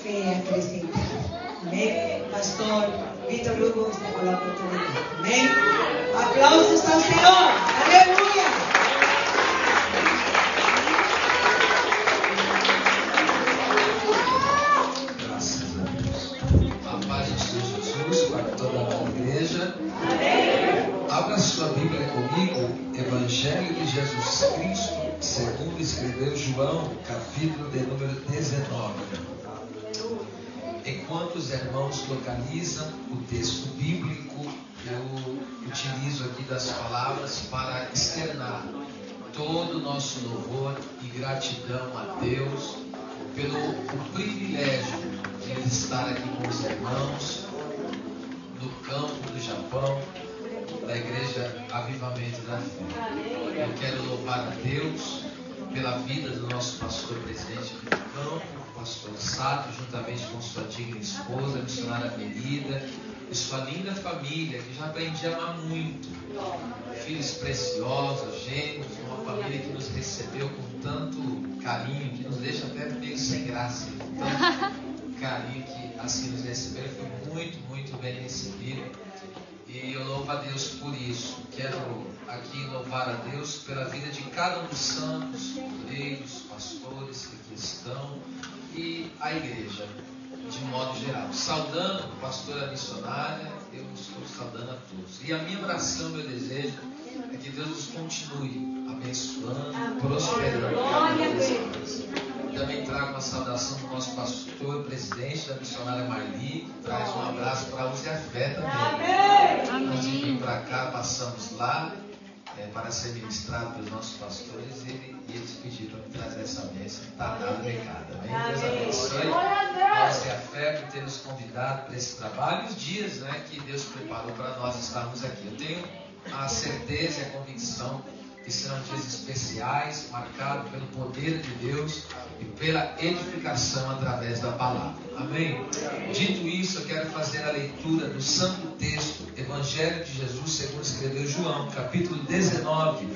fé acrescentada. Amém? Pastor Vitor Lugo está com a oportunidade. Amém? Aplausos ao Senhor. Aleluia. Graças a Deus. A paz de Jesus para toda a igreja. Abra sua Bíblia comigo, Evangelho de Jesus Cristo, segundo escreveu João, capítulo de número 19. Enquanto os irmãos localizam o texto bíblico, eu utilizo aqui das palavras para externar todo o nosso louvor e gratidão a Deus pelo privilégio de estar aqui com os irmãos no campo do Japão, da Igreja Avivamento da Fé. Eu quero louvar a Deus pela vida do nosso pastor presidente do campo, o pastor Sato, juntamente com sua digna esposa, a missionária Merida, e sua linda família, que já aprendi a amar muito. Filhos preciosos, gêmeos, uma família que nos recebeu com tanto carinho, que nos deixa até meio sem graça, com tanto carinho que assim nos receberam. Foi muito, muito bem recebido. E eu louvo a Deus por isso. Quero aqui louvar a Deus pela vida de cada um dos santos, obreiros, pastores que aqui estão e a igreja, de modo geral. Saudando o pastor e a missionária, eu estou saudando a todos. E a minha oração, meu desejo, é que Deus nos continue abençoando, prosperando. Também trago uma saudação do nosso pastor e presidente da missionária Marli, que traz um abraço para os e a fé também. Nós vimos para cá, passamos lá para ser ministrado pelos nossos pastores e eles pediram para me trazer essa bênção. Está dado o recado. Amém? Deus abençoe nós e a fé por ter nos convidado para esse trabalho e os dias que Deus preparou para nós estarmos aqui. Eu tenho a certeza e a convicção que serão dias especiais, marcados pelo poder de Deus e pela edificação através da palavra. Amém? Dito isso, eu quero fazer a leitura do santo texto, Evangelho de Jesus, segundo escreveu João, capítulo 19,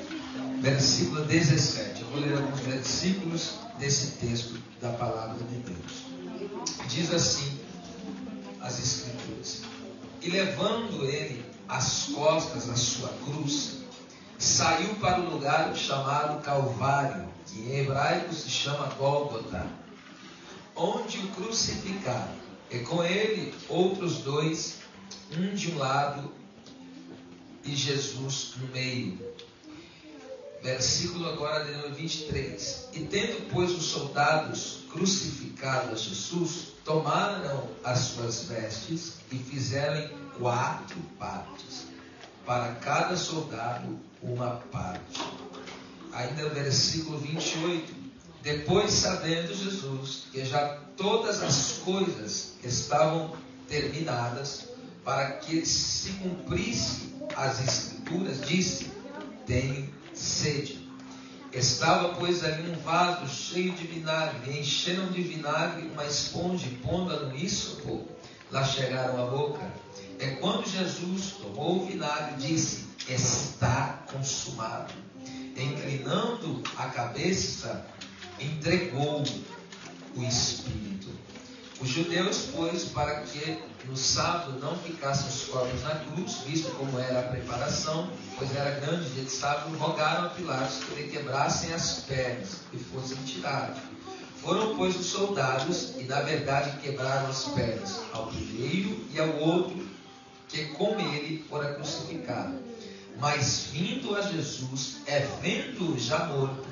versículo 17. Eu vou ler alguns versículos desse texto da palavra de Deus. Diz assim as Escrituras: E levando ele às costas a sua cruz, saiu para o lugar chamado Calvário, que em hebraico se chama Gólgota, onde o crucificaram, e com ele outros dois, um de um lado e Jesus no meio. Versículo agora de número 23. E tendo, pois, os soldados crucificado a Jesus, tomaram as suas vestes e fizeram em 4 partes, para cada soldado uma parte. Ainda o versículo 28. Depois, sabendo Jesus que já todas as coisas estavam terminadas, para que se cumprisse as Escrituras, disse: tenho sede. Estava, pois, ali um vaso cheio de vinagre, e encheram de vinagre uma esponja, e pondo-a no ísopo, lá chegaram à boca. É quando Jesus tomou o vinagre, disse: está consumado. Inclinando a cabeça, entregou o Espírito. Os judeus, pois, para que no sábado não ficassem os corpos na cruz, visto como era a preparação, pois era grande dia de sábado, rogaram a Pilatos que lhe quebrassem as pernas e fossem tirados. Foram, pois, os soldados, e na verdade quebraram as pernas ao primeiro e ao outro, que com ele fora crucificado. Mas vindo a Jesus, vendo-o já morto,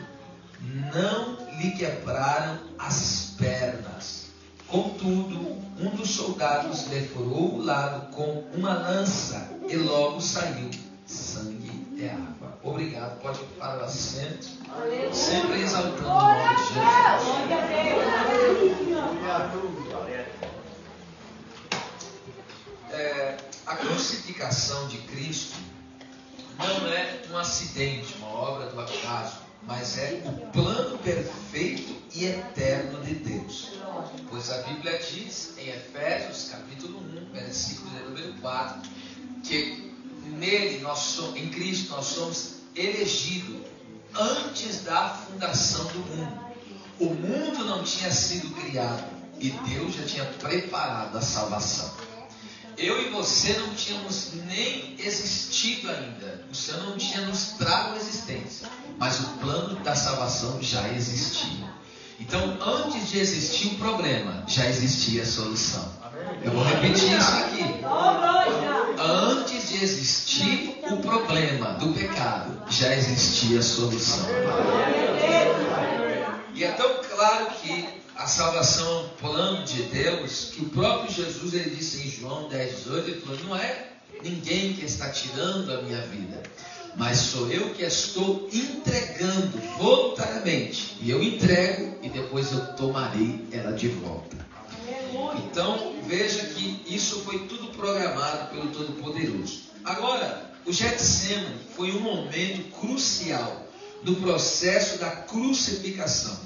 não lhe quebraram as pernas. Contudo, um dos soldados lhe furou o lado com uma lança, e logo saiu sangue e água. Obrigado, pode ocupar o assento, sempre exaltando o nome de Jesus. A crucificação de Cristo não é um acidente, uma obra do acaso, mas é o plano perfeito e eterno de Deus. Pois a Bíblia diz em Efésios capítulo 1, versículo número 4, que nele em Cristo nós somos elegidos antes da fundação do mundo. O mundo não tinha sido criado e Deus já tinha preparado a salvação. Eu e você não tínhamos nem existido ainda. O Senhor não tinha nos trago a existência, mas o plano da salvação já existia. Então, antes de existir o problema, já existia a solução. Eu vou repetir isso aqui. Antes de existir o problema do pecado, já existia a solução. E é tão claro que a salvação é um plano de Deus, que o próprio Jesus, ele disse em João 10:18, ele falou, não é ninguém que está tirando a minha vida, mas sou eu que estou entregando voluntariamente. E eu entrego e depois eu tomarei ela de volta. Então, veja que isso foi tudo programado pelo Todo-Poderoso. Agora, o Getsemane foi um momento crucial no processo da crucificação,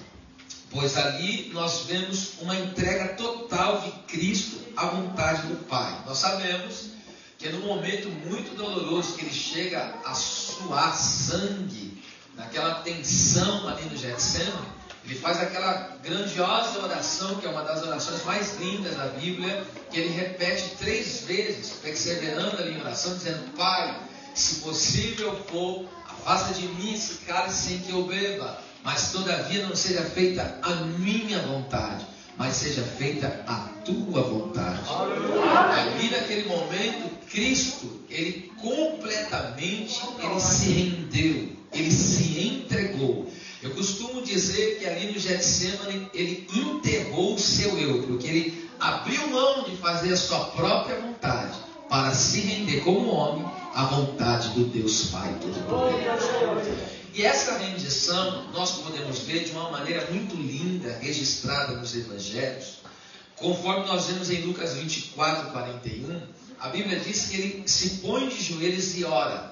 pois ali nós vemos uma entrega total de Cristo à vontade do Pai. Nós sabemos que é num momento muito doloroso que ele chega a suar sangue, naquela tensão ali no Getsemane. Ele faz aquela grandiosa oração, que é uma das orações mais lindas da Bíblia, que ele repete 3 vezes, perseverando ali em oração, dizendo, Pai, se possível for, afasta de mim esse cálice sem que eu beba, mas todavia não seja feita a minha vontade, mas seja feita a tua vontade. Ali naquele momento, Cristo, ele completamente, ele se rendeu, ele se entregou. Eu costumo dizer que ali no Getsemane, ele enterrou o seu eu, porque ele abriu mão de fazer a sua própria vontade, para se render como homem à vontade do Deus Pai Todo-Poderoso. E essa rendição nós podemos ver de uma maneira muito linda, registrada nos Evangelhos. Conforme nós vemos em Lucas 24:41, a Bíblia diz que ele se põe de joelhos e ora.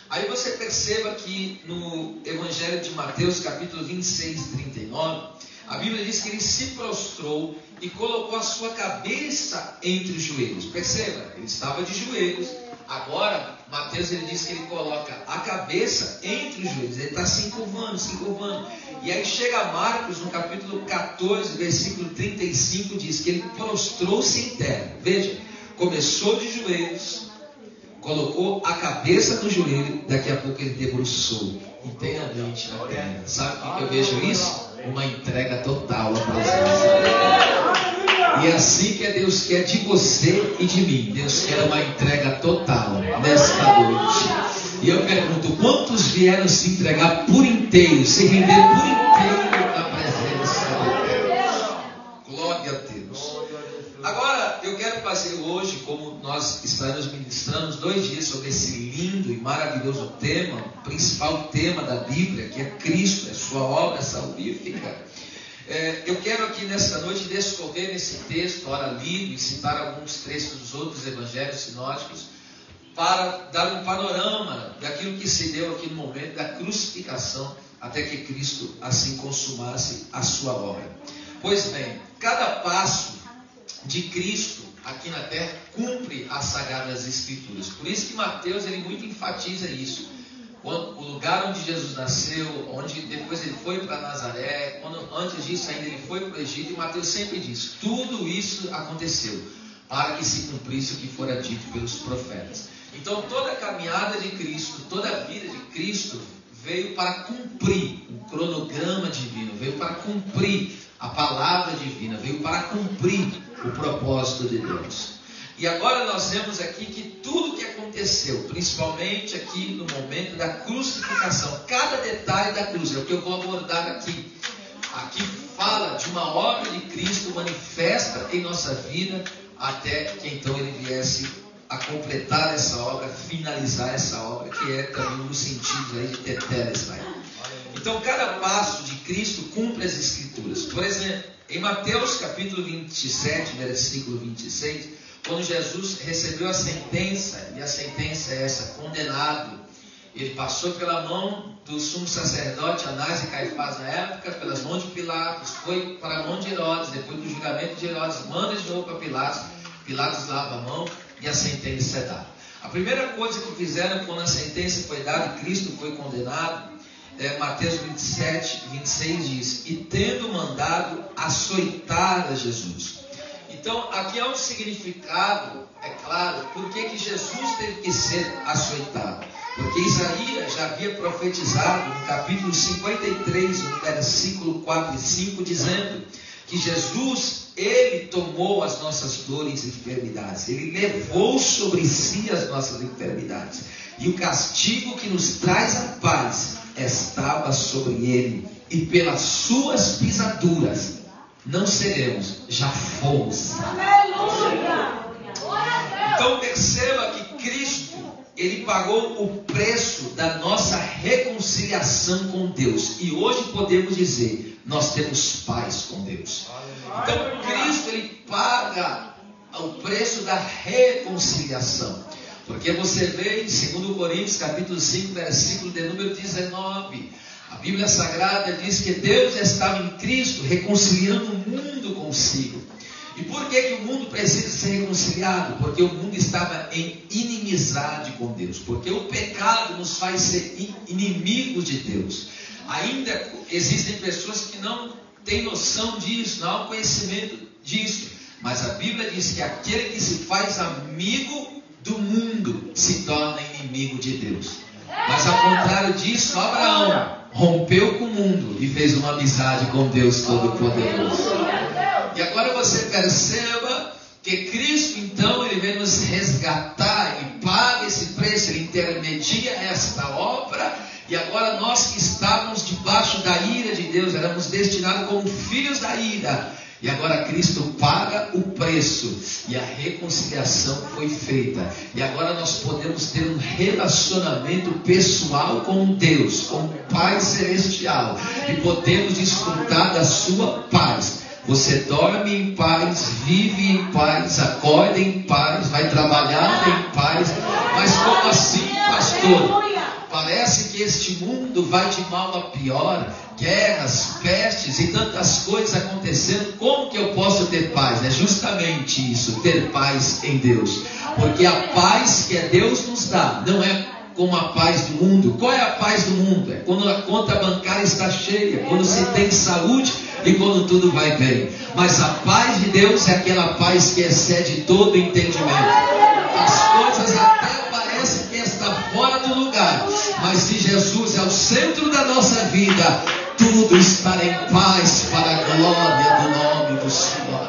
Aí você perceba que no Evangelho de Mateus, capítulo 26:39, a Bíblia diz que ele se prostrou e colocou a sua cabeça entre os joelhos. Perceba, ele estava de joelhos. Agora, Mateus, ele diz que ele coloca a cabeça entre os joelhos. Ele está se encurvando. E aí chega Marcos, no capítulo 14, versículo 35, diz que ele prostrou-se em terra. Veja, começou de joelhos, colocou a cabeça no joelho, daqui a pouco ele debruçou inteiramente na terra. Sabe o que eu vejo isso? Uma entrega total à presença dele. E é assim que Deus quer de você e de mim. Deus quer uma entrega total nesta noite. E eu pergunto, quantos vieram se entregar por inteiro, se render por inteiro na presença de Deus? Glória a Deus. Agora, eu quero fazer hoje, como nós estaremos ministrando 2 dias sobre esse lindo e maravilhoso tema, o principal tema da Bíblia, que é Cristo, é sua obra salvífica. Eu quero aqui nesta noite descorrer nesse texto, ora lido, e citar alguns trechos dos outros evangelhos sinóticos, para dar um panorama daquilo que se deu aqui no momento da crucificação, até que Cristo assim consumasse a sua obra. Pois bem, cada passo de Cristo aqui na terra cumpre as Sagradas Escrituras. Por isso que Mateus ele muito enfatiza isso. O lugar onde Jesus nasceu, onde depois ele foi para Nazaré, antes disso ainda ele foi para o Egito, e Mateus sempre diz, tudo isso aconteceu para que se cumprisse o que fora dito pelos profetas. Então toda a caminhada de Cristo, toda a vida de Cristo veio para cumprir o cronograma divino, veio para cumprir a palavra divina, veio para cumprir o propósito de Deus. E agora nós vemos aqui que tudo que aconteceu, principalmente aqui no momento da crucificação, cada detalhe da cruz, é o que eu vou abordar aqui. Aqui fala de uma obra de Cristo manifesta em nossa vida, até que então ele viesse a completar essa obra, finalizar essa obra, que é também um dos sentidos aí de tetelestai. Então cada passo de Cristo cumpre as Escrituras. Por exemplo, em Mateus capítulo 27, versículo 26, quando Jesus recebeu a sentença, e a sentença é essa, condenado, ele passou pela mão do sumo sacerdote Anás e Caifás na época, pelas mãos de Pilatos, foi para a mão de Herodes, depois do julgamento de Herodes, manda de novo para Pilatos, Pilatos lava a mão e a sentença é dada. A primeira coisa que fizeram quando a sentença foi dada e Cristo foi condenado, Mateus 27, 26 diz: e tendo mandado açoitar a Jesus. Então, aqui há um significado, é claro, por que Jesus teve que ser açoitado. Porque Isaías já havia profetizado no capítulo 53, no versículo 4 e 5, dizendo que Jesus, Ele tomou as nossas dores e enfermidades. Ele levou sobre si as nossas enfermidades. E o castigo que nos traz a paz estava sobre Ele. E pelas suas pisaduras não seremos, já fomos. Aleluia! Então perceba que Cristo, Ele pagou o preço da nossa reconciliação com Deus. E hoje podemos dizer, nós temos paz com Deus. Então Cristo, Ele paga o preço da reconciliação. Porque você vê em 2 Coríntios capítulo 5, versículo de número 19. A Bíblia Sagrada diz que Deus estava em Cristo reconciliando o mundo consigo. E por que o mundo precisa ser reconciliado? Porque o mundo estava em inimizade com Deus. Porque o pecado nos faz ser inimigos de Deus. Ainda existem pessoas que não têm noção disso, não há conhecimento disso. Mas a Bíblia diz que aquele que se faz amigo do mundo se torna inimigo de Deus. Mas ao contrário disso, Abraão rompeu com o mundo e fez uma amizade com Deus Todo-Poderoso. E agora você perceba que Cristo, então, Ele vem nos resgatar, Ele paga esse preço, Ele intermedia esta obra. E agora nós que estávamos debaixo da ira de Deus, éramos destinados como filhos da ira. E agora Cristo paga o preço e a reconciliação foi feita. E agora nós podemos ter um relacionamento pessoal com Deus, com o Pai Celestial. E podemos desfrutar da sua paz. Você dorme em paz, vive em paz, acorda em paz, vai trabalhar em paz. Mas como assim, pastor? Parece que este mundo vai de mal a pior, guerras, pestes e tantas coisas acontecendo. Como que eu posso ter paz? É justamente isso, ter paz em Deus. Porque a paz que Deus nos dá não é como a paz do mundo. Qual é a paz do mundo? É quando a conta bancária está cheia, quando se tem saúde e quando tudo vai bem. Mas a paz de Deus é aquela paz que excede todo entendimento. As coisas até parecem que estão fora do lugar, mas se Jesus é o centro da nossa vida, tudo estará em paz para a glória do nome do Senhor.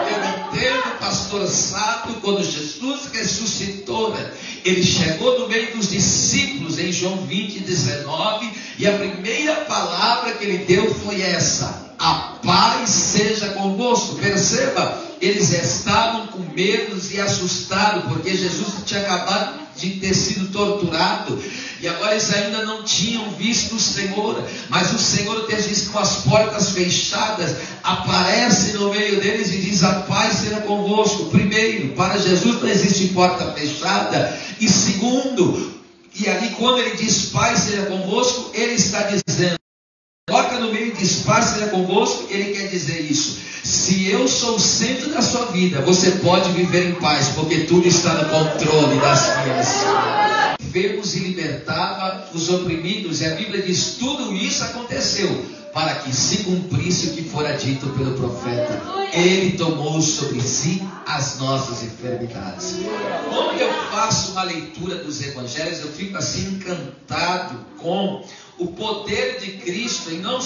Eu entendo, pastor Sato, quando Jesus ressuscitou, Ele chegou no meio dos discípulos em João 20, 19, e a primeira palavra que Ele deu foi essa: a paz seja convosco. Perceba, eles estavam com medo e assustados, porque Jesus tinha acabado de ter sido torturado, e agora eles ainda não tinham visto o Senhor, mas o Senhor diz com as portas fechadas, aparece no meio deles e diz: a paz seja convosco. Primeiro, para Jesus não existe porta fechada, e segundo, e ali quando Ele diz paz seja convosco, Ele está dizendo, coloca no meio e diz paz seja convosco, Ele quer dizer isso: se eu sou o centro da sua vida, você pode viver em paz, porque tudo está no controle das minhas vidas. Enfermos e libertava os oprimidos, e a Bíblia diz: tudo isso aconteceu para que se cumprisse o que fora dito pelo profeta. Ele tomou sobre si as nossas enfermidades. Quando eu faço uma leitura dos evangelhos, eu fico assim encantado com o poder de Cristo. E Ele não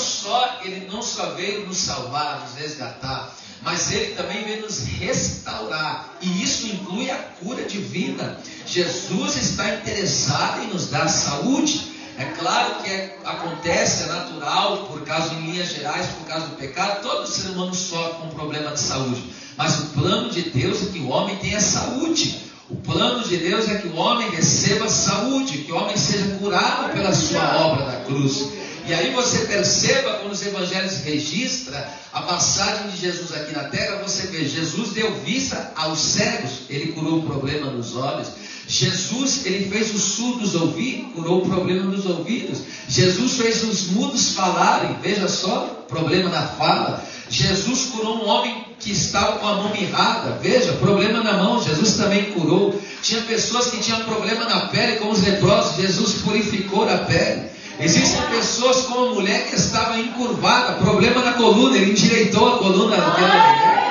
só veio nos salvar, nos resgatar, mas Ele também veio nos restaurar. E isso inclui a cura divina. Jesus está interessado em nos dar saúde. É claro que acontece, é natural, por causa, em linhas gerais, por causa do pecado, todo ser humano sofre com um problema de saúde. Mas o plano de Deus é que o homem tenha saúde. O plano de Deus é que o homem receba saúde, que o homem seja curado pela sua obra da cruz. E aí você perceba, quando os evangelhos registram a passagem de Jesus aqui na terra, você vê, Jesus deu vista aos cegos, Ele curou o problema nos olhos. Jesus, Ele fez os surdos ouvir, curou o problema nos ouvidos. Jesus fez os mudos falarem, veja só, problema na fala. Jesus curou um homem que estava com a mão mirrada, veja, problema na mão, Jesus também curou. Tinha pessoas que tinham problema na pele, como os leprosos, Jesus purificou a pele. Existem pessoas como a mulher que estava encurvada, problema na coluna, ele endireitou a coluna daquela mulher.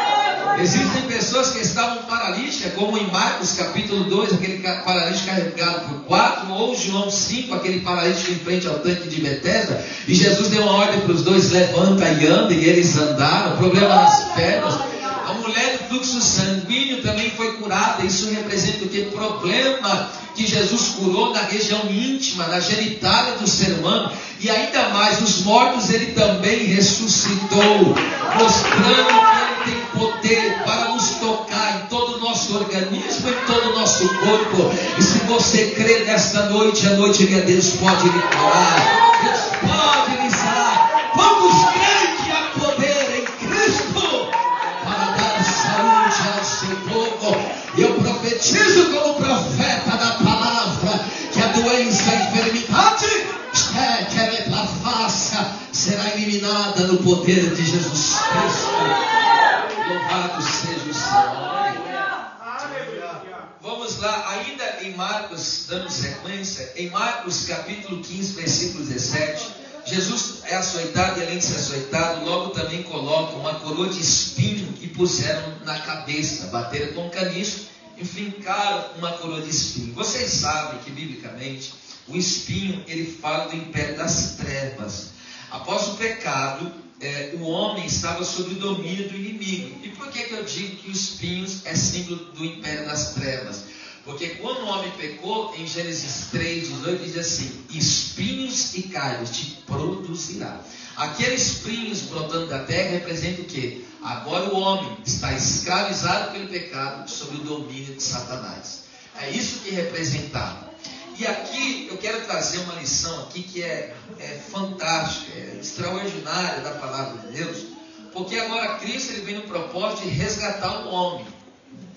Existem pessoas que estavam paralíticas, como em Marcos capítulo 2, aquele paralítico carregado por 4, ou João 5, aquele paralítico em frente ao tanque de Betesda, e Jesus deu uma ordem para os dois: levanta e anda, e eles andaram, problema nas pernas. A mulher do fluxo sanguíneo também foi curada. Isso representa o que? Problema que Jesus curou na região íntima, na genitália do ser humano. E ainda mais, os mortos ele também ressuscitou, mostrando que ele tem poder para nos tocar em todo o nosso organismo, em todo o nosso corpo. E se você crê nesta noite, a noite que Deus pode lhe curar, Deus pode lhe sarar. Quantos creem que há poder em Cristo para dar saúde ao seu povo? Eu profetizo como profeta da palavra que a doença, a enfermidade, será eliminada no poder de Jesus Cristo. Louvado seja o Senhor. Vamos lá, ainda em Marcos, dando sequência, em Marcos capítulo 15, versículo 17, Jesus é açoitado, e além de ser açoitado, logo também colocam uma coroa de espinho e puseram na cabeça, bateram com caniço e fincaram uma coroa de espinho. Vocês sabem que biblicamente o espinho ele fala do império das trevas. Após o pecado, o homem estava sob o domínio do inimigo. E por que eu digo que os espinhos é símbolo do império das trevas? Porque quando o homem pecou, em Gênesis 3:18 diz assim: espinhos e carnes te produzirá. Aqueles espinhos brotando da terra representam o quê? Agora o homem está escravizado pelo pecado, sob o domínio de Satanás. É isso que representava. E aqui eu quero trazer uma lição aqui que é fantástica, é extraordinária da palavra de Deus, porque agora Cristo ele vem no propósito de resgatar o homem.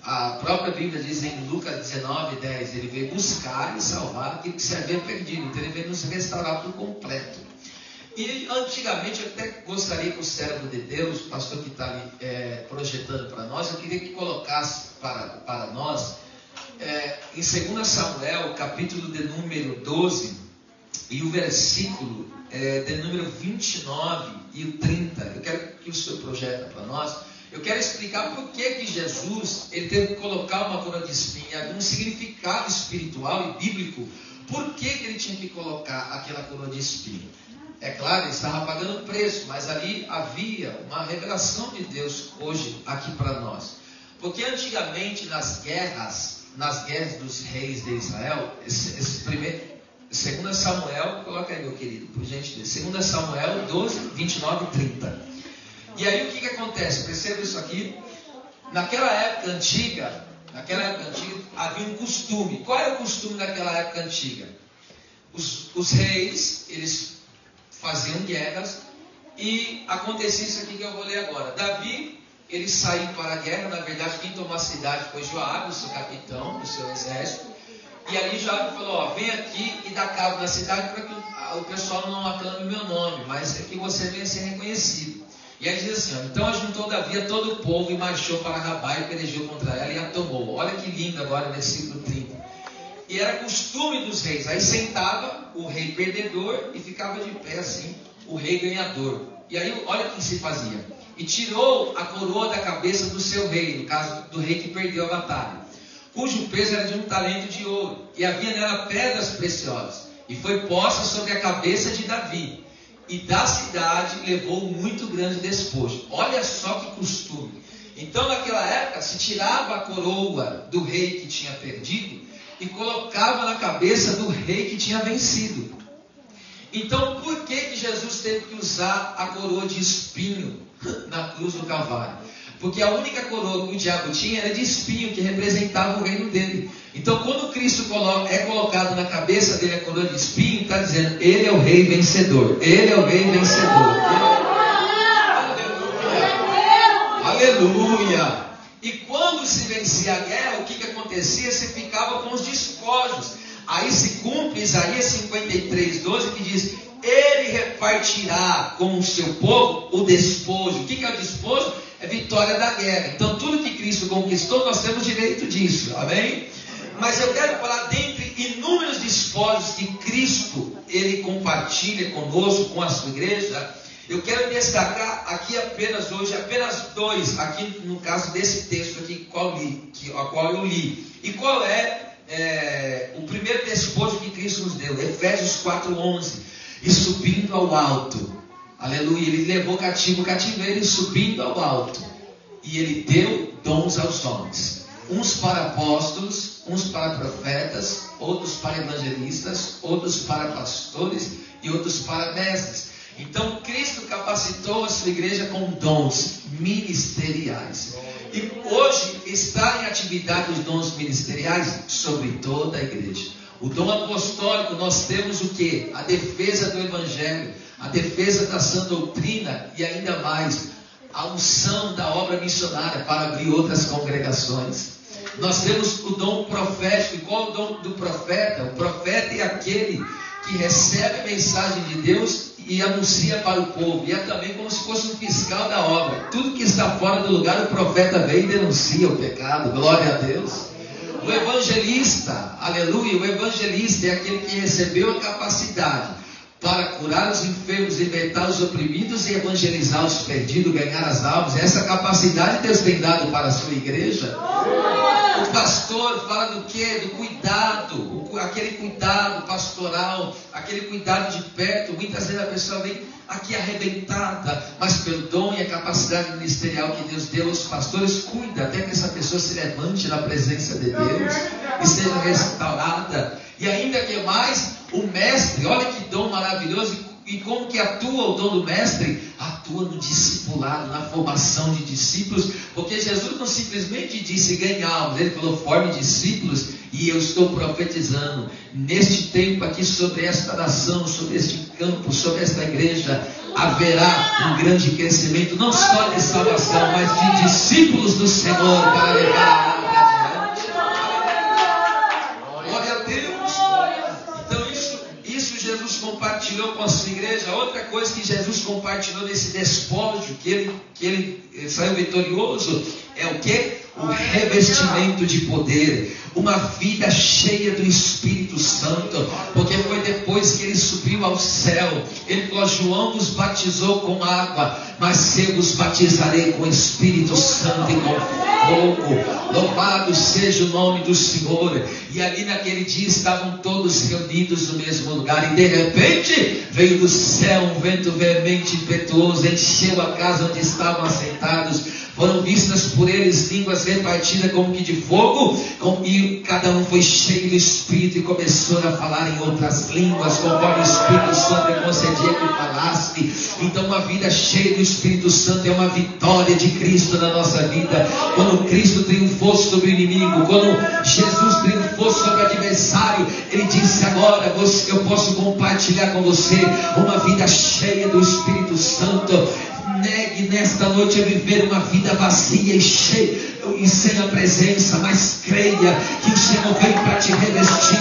A própria Bíblia diz em Lucas 19:10, ele veio buscar e salvar aquilo que se havia perdido. Então ele veio nos restaurar por completo. E antigamente eu até gostaria que o servo de Deus, o pastor que está ali projetando para nós, eu queria que colocasse para nós em 2 Samuel, capítulo de número 12, e o versículo de número 29 e o 30. Eu quero que o senhor projeta para nós. Eu quero explicar por que Jesus ele teve que colocar uma coroa de espinho, algum significado espiritual e bíblico. Por que ele tinha que colocar aquela coroa de espinho? É claro, ele estava pagando preço, mas ali havia uma revelação de Deus hoje aqui para nós. Porque antigamente nas guerras dos reis de Israel, esse primeiro, 2 Samuel, coloca aí meu querido, por gentileza, 2 Samuel 12, 29 e 30. E aí o que acontece? Perceba isso aqui. Naquela época antiga havia um costume. Qual era o costume naquela época antiga? Os reis, eles faziam guerras e acontecia isso aqui que eu vou ler agora. Davi, ele saiu para a guerra. Na verdade, quem tomou a cidade foi Joabe, o seu capitão, o seu exército. E ali Joabe falou: vem aqui e dá cabo na cidade para que o pessoal não aclame meu nome, mas é que você venha ser reconhecido. E aí diz assim: então ajuntou Davi a todo o povo e marchou para Rabá e pelejou contra ela e a tomou. Olha que lindo agora o versículo 30. E era costume dos reis. Aí sentava o rei perdedor e ficava de pé assim o rei ganhador. E aí olha o que se fazia: e tirou a coroa da cabeça do seu rei, no caso do rei que perdeu a batalha, cujo peso era de 1 talento de ouro, e havia nela pedras preciosas, e foi posta sobre a cabeça de Davi, e da cidade levou muito grande despojo. Olha só que costume. Então naquela época se tirava a coroa do rei que tinha perdido e colocava na cabeça do rei que tinha vencido. Então por que Jesus teve que usar a coroa de espinho na cruz do Calvário? Porque a única coroa que o diabo tinha era de espinho, que representava o reino dele. Então quando Cristo é colocado na cabeça dele a coroa de espinho, está dizendo: ele é o rei vencedor. Ele é o rei vencedor. Aleluia! E quando se vencia a guerra, o que acontecia? Se ficava com os despojos. Aí se cumpre Isaías 53:12, que diz: ele repartirá com o seu povo o despojo. O que é o despojo? É vitória da guerra. Então tudo que Cristo conquistou, nós temos direito disso. Amém? Mas eu quero falar dentre inúmeros despojos despojos que Cristo, Ele compartilha conosco, com a sua igreja, eu quero destacar aqui apenas hoje, apenas dois, aqui no caso desse texto aqui, a qual eu li. E qual é o primeiro despojo que Cristo nos deu? Efésios 4:11. E subindo ao alto, aleluia, Ele levou cativo o cativeiro, e subindo ao alto, e Ele deu dons aos homens, uns para apóstolos, uns para profetas, outros para evangelistas, outros para pastores e outros para mestres. Então Cristo capacitou a sua igreja com dons ministeriais. E hoje está em atividade os dons ministeriais sobre toda a igreja. O dom apostólico, nós temos o quê? A defesa do evangelho, a defesa da sã doutrina e ainda mais a unção da obra missionária para abrir outras congregações. Nós temos o dom profético. E qual é o dom do profeta? O profeta é aquele que recebe a mensagem de Deus e anuncia para o povo. E é também como se fosse um fiscal da obra. Tudo que está fora do lugar, o profeta vem e denuncia o pecado. Glória a Deus. O evangelista, aleluia, o evangelista é aquele que recebeu a capacidade para curar os enfermos, libertar os oprimidos e evangelizar os perdidos, ganhar as almas. Essa capacidade Deus tem dado para a sua igreja. O pastor fala do quê? Do cuidado, aquele cuidado pastoral, aquele cuidado de perto. Muitas vezes a pessoa vem aqui arrebentada, mas pelo dom e a capacidade ministerial que Deus deu aos pastores, cuida até que essa pessoa se levante na presença de Deus e seja restaurada. E ainda que mais, o mestre, olha que dom maravilhoso. E como que atua o dom do mestre? Atua no discipulado, na formação de discípulos, porque Jesus não simplesmente disse ganhe almas, Ele falou forme discípulos. E eu estou profetizando neste tempo aqui sobre esta nação, sobre este campo, sobre esta igreja, haverá um grande crescimento, não só de salvação, mas de discípulos do Senhor para levar a obra adiante. Glória a Deus. Então isso Jesus compartilhou com a sua igreja. Outra coisa que Jesus compartilhou nesse despojo que ele saiu vitorioso é o que? O revestimento de poder, uma vida cheia do Espírito Santo, porque foi depois que ele subiu ao céu. Ele falou: João vos batizou com água, mas eu vos batizarei com o Espírito Santo e com fogo. Louvado seja o nome do Senhor. E ali naquele dia estavam todos reunidos no mesmo lugar, e de repente veio do céu um vento veemente e impetuoso, encheu a casa onde estavam assentados. Foram vistas por eles línguas repartidas como que de fogo, e cada um foi cheio do Espírito e começou a falar em outras línguas, conforme o Espírito Santo lhe concedia que falasse. Então uma vida cheia do Espírito Santo é uma vitória de Cristo na nossa vida. Quando Cristo triunfou sobre o inimigo, quando Jesus triunfou sobre o adversário, Ele disse: agora eu posso compartilhar com você uma vida cheia do Espírito Santo. Negue nesta noite a viver uma vida vazia e cheia e sem a presença, mas creia que o Senhor veio para te revestir,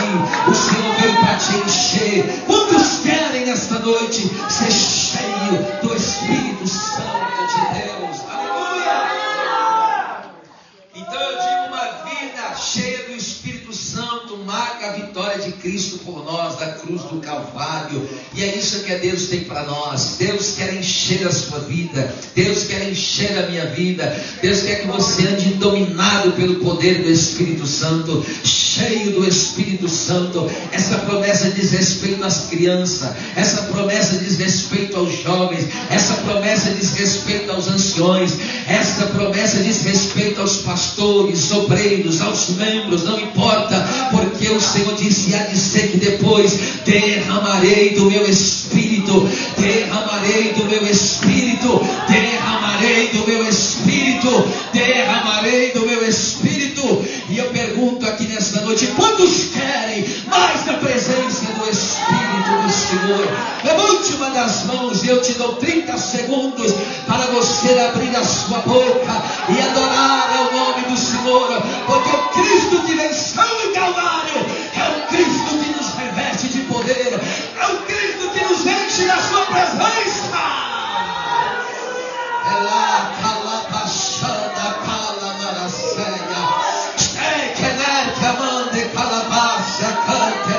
o Senhor veio para te encher. Quantos querem nesta noite ser cheio do Espírito Santo de Deus? Aleluia! Então eu digo, uma vida cheia do Espírito Santo marca a vitória de Cristo por nós, da cruz do Calvário. E é isso que Deus tem para nós. Deus quer encher a sua vida, Deus quer encher a minha vida. Deus quer que você ande dominado pelo poder do Espírito Santo, cheio do Espírito Santo. Essa promessa diz respeito às crianças, essa promessa diz respeito aos jovens, essa promessa diz respeito aos anciões, essa promessa diz respeito aos pastores, obreiros, aos membros, não importa, porque o Senhor disse: há de ser que depois derramarei do meu Espírito, derramarei do meu Espírito, derramarei do meu Espírito, derramarei do meu Espírito. E eu pergunto aqui nesta noite: quantos querem mais da presença do Espírito do Senhor? Levante uma das mãos e eu te dou 30 segundos para você abrir a sua boca e adorar ao nome do Senhor, porque o Cristo que venceu no Calvário é o Cristo que nos reveste de poder, é o Cristo que nos enche da sua presença. É lá, calapachada, calamaraceia, stekener, camande, calabasa, cante,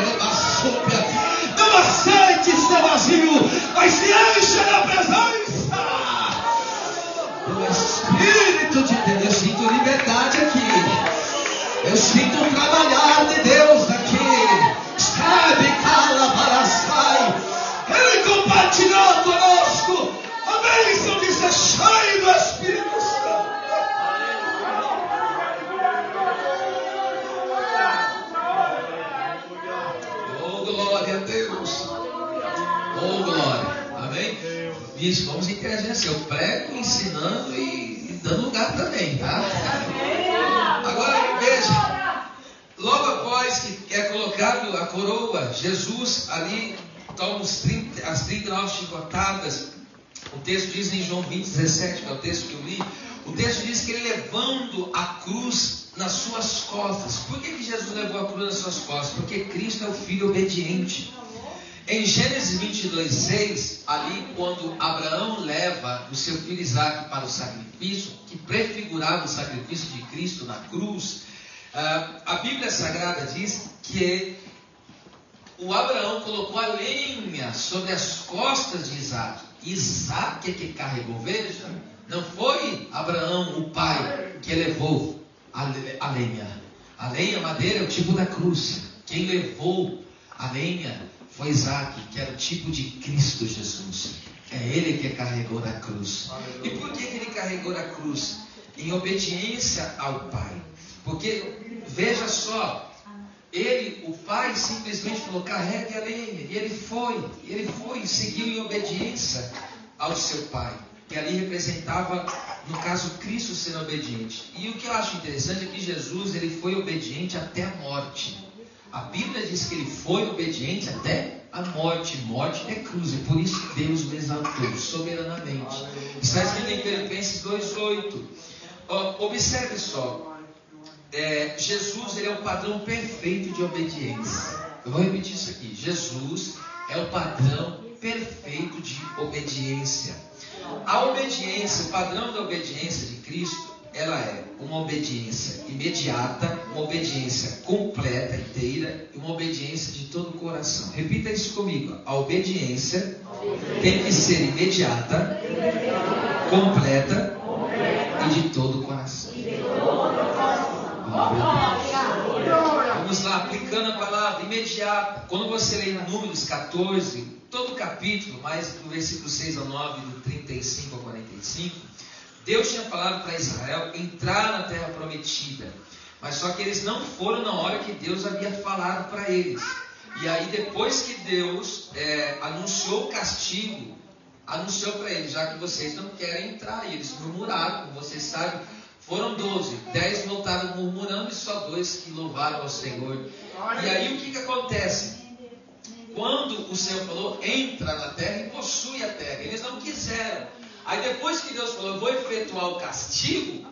Isso, vamos interagir assim. Eu prego, ensinando e dando lugar também, tá? Agora, veja. Logo após que é colocado a coroa, Jesus ali toma as 39 chicotadas. O texto diz em João 20:17, que é o texto que eu li. O texto diz que ele levando a cruz nas suas costas. Por que Jesus levou a cruz nas suas costas? Porque Cristo é o Filho obediente. Em Gênesis 22:6, ali quando Abraão leva o seu filho Isaque para o sacrifício, que prefigurava o sacrifício de Cristo na cruz, a Bíblia Sagrada diz que o Abraão colocou a lenha sobre as costas de Isaque. Isaque é que carregou, veja, não foi Abraão, o pai, que levou a lenha. A lenha, a madeira, é o tipo da cruz. Quem levou a lenha foi Isaque, que era o tipo de Cristo Jesus. É ele que carregou na cruz. E por que ele carregou na cruz? Em obediência ao Pai. Porque, veja só, ele, o Pai, simplesmente falou, carregue a lenha. E ele foi, seguiu em obediência ao seu Pai. Que ali representava, no caso, Cristo sendo obediente. E o que eu acho interessante é que Jesus, ele foi obediente até a morte. A Bíblia diz que ele foi obediente até a morte. Morte é cruz, e por isso Deus o exaltou soberanamente. Está escrito em Filipenses 2:8. Observe só. Jesus, ele é o padrão perfeito de obediência. Eu vou repetir isso aqui. Jesus é o padrão perfeito de obediência. A obediência, o padrão da obediência de Cristo, ela é uma obediência imediata, uma obediência completa, inteira, e uma obediência de todo o coração. Repita isso comigo. A obediência tem que ser imediata, completa e de todo o coração. Vamos lá, aplicando a palavra imediata. Quando você lê em Números 14, todo o capítulo, mais do versículo 6 ao 9, do 35 ao 45, Deus tinha falado para Israel entrar na terra prometida, mas só que eles não foram na hora que Deus havia falado para eles. E aí depois que Deus anunciou o castigo, anunciou para eles, já que vocês não querem entrar, e eles murmuraram, como vocês sabem, foram 12, 10 voltaram murmurando e só 2 que louvaram ao Senhor. E aí o que acontece? Quando o Senhor falou, entra na terra e possui a terra, eles não quiseram. Aí depois que Deus falou, eu vou efetuar o castigo,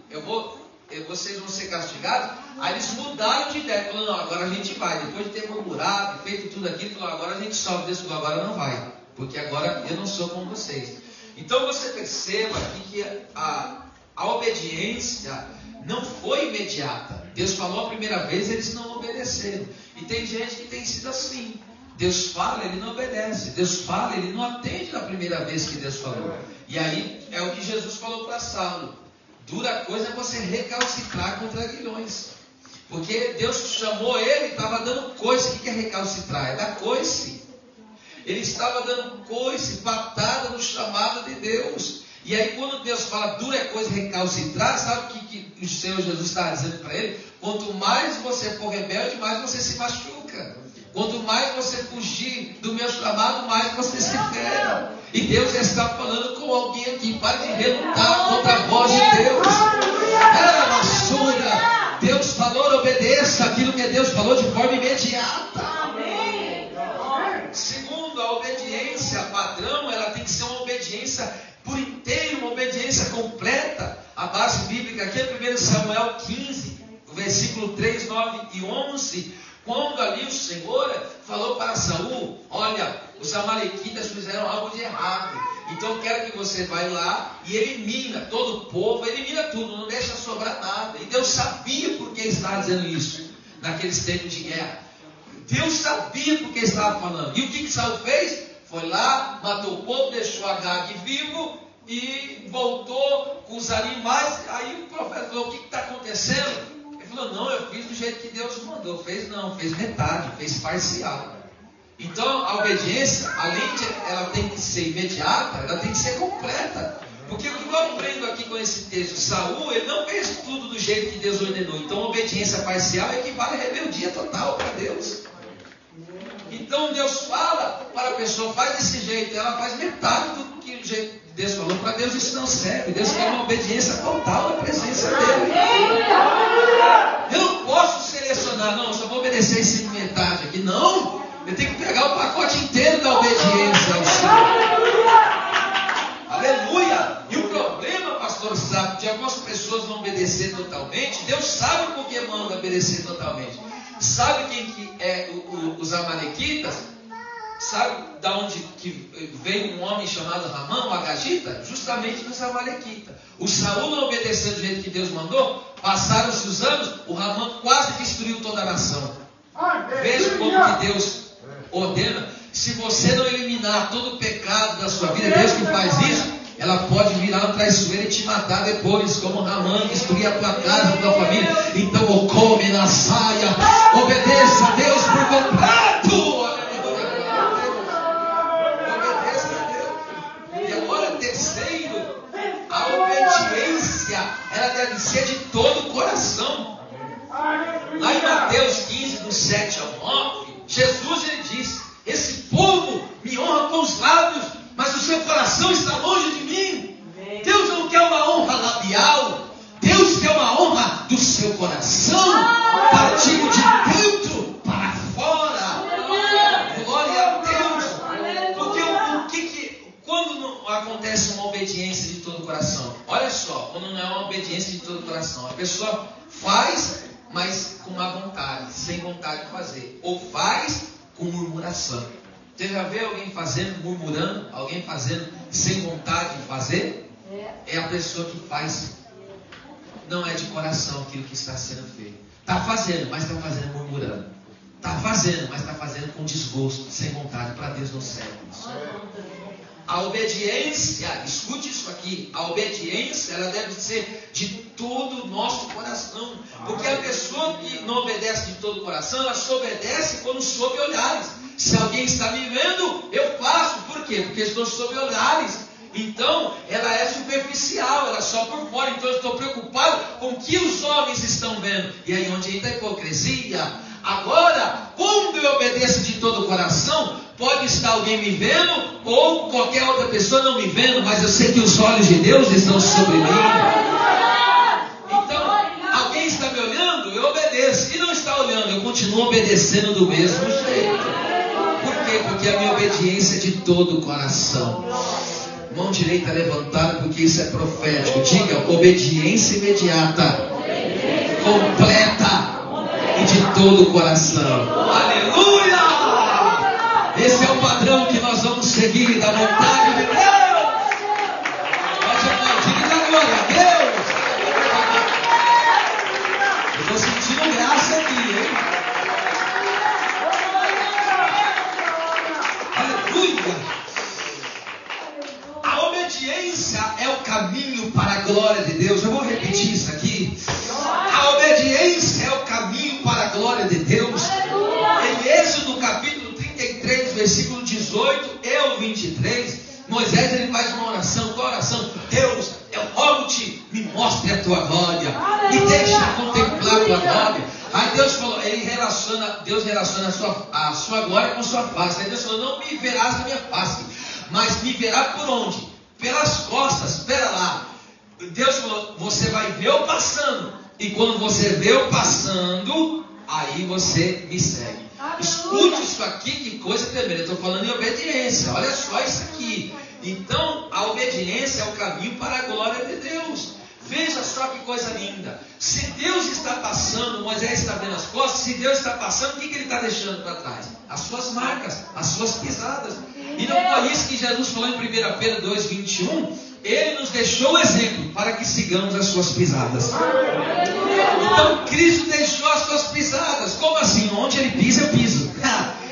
vocês vão ser castigados, aí eles mudaram de ideia, falando, não, agora a gente vai, depois de ter murmurado, feito tudo aquilo, falou, agora a gente sobe, Deus falou, agora não vai, porque agora eu não sou como vocês. Então você perceba aqui que a obediência não foi imediata. Deus falou a primeira vez, eles não obedeceram. E tem gente que tem sido assim. Deus fala, ele não obedece. Deus fala, ele não atende na primeira vez que Deus falou. E aí é o que Jesus falou para Saulo. Dura coisa é você recalcitrar contra aguilhões. Porque Deus chamou ele, estava dando coice. O que é recalcitrar? É dar coice. Ele estava dando coice, patada no chamado de Deus. E aí quando Deus fala dura coisa recalcitrar, sabe o que o Senhor Jesus está dizendo para ele? Quanto mais você for rebelde, mais você se machuca. Quanto mais você fugir do meu chamado, mais você se fere. E Deus está falando com alguém aqui, para de relutar contra a voz de Deus. Era basura. Deus falou, obedeça aquilo que Deus falou de forma imediata. Segundo, a obediência padrão, ela tem que ser uma obediência por inteiro, uma obediência completa. A base bíblica aqui é 1 Samuel 15, versículo 3, 9 e 11, quando ali o Senhor falou para Saul, olha, os amalequitas fizeram algo de errado, então eu quero que você vá lá e elimina todo o povo, elimina tudo, não deixa sobrar nada. E Deus sabia por que estava dizendo isso, naqueles tempos de guerra. Deus sabia por que estava falando. E o que Saul fez? Foi lá, matou o povo, deixou Agag vivo e voltou com os animais. Aí o profeta falou, o que está acontecendo? Ele falou, não, eu fiz do jeito que Deus mandou. Fez metade, fez parcial. Então a obediência, além de ela tem que ser imediata, ela tem que ser completa. Porque o que eu aprendo aqui com esse texto, Saul, ele não fez tudo do jeito que Deus ordenou. Então a obediência parcial equivale a rebeldia total para Deus. Então Deus fala para a pessoa, faz desse jeito, ela faz metade do que Deus falou, para Deus isso não serve. Deus quer uma obediência total na presença dele. Eu não posso selecionar, não, eu só vou obedecer esse metade aqui. Não, eu tenho que pegar o pacote inteiro da obediência ao Senhor. Aleluia! E o problema, pastor, sabe, de algumas pessoas não obedecer totalmente, Deus sabe por que manda obedecer totalmente. Sabe quem que é os amalequitas? Sabe de onde que veio um homem chamado Ramã, o Agagita? Justamente dos amalequitas. O Saul não obedeceu do jeito que Deus mandou, passaram-se os anos, o Ramã quase destruiu toda a nação. Veja como que Deus ordena. Se você não eliminar todo o pecado da sua vida, Deus que faz isso, ela pode virar uma traiçoeira e te matar depois, como Ramã, destruir a tua casa, a tua família. Então, o come na saia, obedeça a Deus por completo. Obedeça a Deus. E agora, terceiro, a obediência, ela deve ser de todo o coração. Lá em Mateus 15, do 7 ao 9, Jesus ele diz: esse povo me honra com os lábios, mas o seu coração está longe de mim. Deus não quer uma honra labial, Deus quer uma honra do seu coração, partindo de dentro para fora. Glória a Deus. Porque quando não acontece uma obediência de todo o coração? Olha só, quando não é uma obediência de todo o coração, a pessoa faz, mas com má vontade, sem vontade de fazer, ou faz com murmuração. Você já vê alguém fazendo, murmurando, alguém fazendo sem vontade de fazer? É a pessoa que faz, não é de coração aquilo que está sendo feito. Está fazendo, mas está fazendo murmurando. Está fazendo, mas está fazendo com desgosto, sem vontade. Para Deus não serve isso. A obediência, escute isso aqui, a obediência ela deve ser de todo o nosso coração. Porque a pessoa que não obedece de todo o coração, ela só obedece quando sob olhares. Se alguém está me vendo, eu faço. Por quê? Porque estou sob olhares. Então, ela é superficial, ela é só por fora. Então, eu estou preocupado com o que os homens estão vendo. E aí onde entra a hipocrisia. Agora, quando eu obedeço de todo o coração, pode estar alguém me vendo, ou qualquer outra pessoa não me vendo, mas eu sei que os olhos de Deus estão sobre mim. Então, alguém está me olhando, eu obedeço. E não está olhando, eu continuo obedecendo do mesmo jeito. Por quê? Porque a minha obediência é de todo o coração. Mão direita levantada, porque isso é profético. Diga, obediência imediata, completa e de todo o coração. Aleluia! Esse é o padrão que nós vamos seguir da vontade de Deus. Pode aplaudir e dar glória a Deus. Eu estou sentindo graça aqui, hein? Aleluia! A obediência é o caminho para a glória de Deus. Eu vou repetir isso aqui. A obediência é o caminho para a glória de Deus. Em Êxodo capítulo 33, versículo 18 e o 23, Moisés ele faz uma oração. Qual oração? Deus, eu rogo-te, me mostre a tua glória, me deixa contemplar a tua glória. Aí Deus falou, Deus relaciona a sua glória com a sua face. Aí Deus falou, não me verás na minha face, mas me verá por onde? Pelas costas. Espera lá. Deus falou, você vai ver eu passando, e quando você vê eu passando, aí você me segue. Escute isso aqui, que coisa tremenda. Eu estou falando em obediência. Olha só isso aqui. Então, a obediência é o caminho para a glória de Deus. Veja só que coisa linda. Se Deus está passando, Moisés está vendo as costas. Se Deus está passando, o que ele está deixando para trás? As suas marcas, as suas pisadas. E não foi isso que Jesus falou em 1 Pedro 2,21? Ele nos deixou o exemplo para que sigamos as suas pisadas. Então Cristo deixou as suas pisadas. Como assim? Onde ele pisa, eu piso.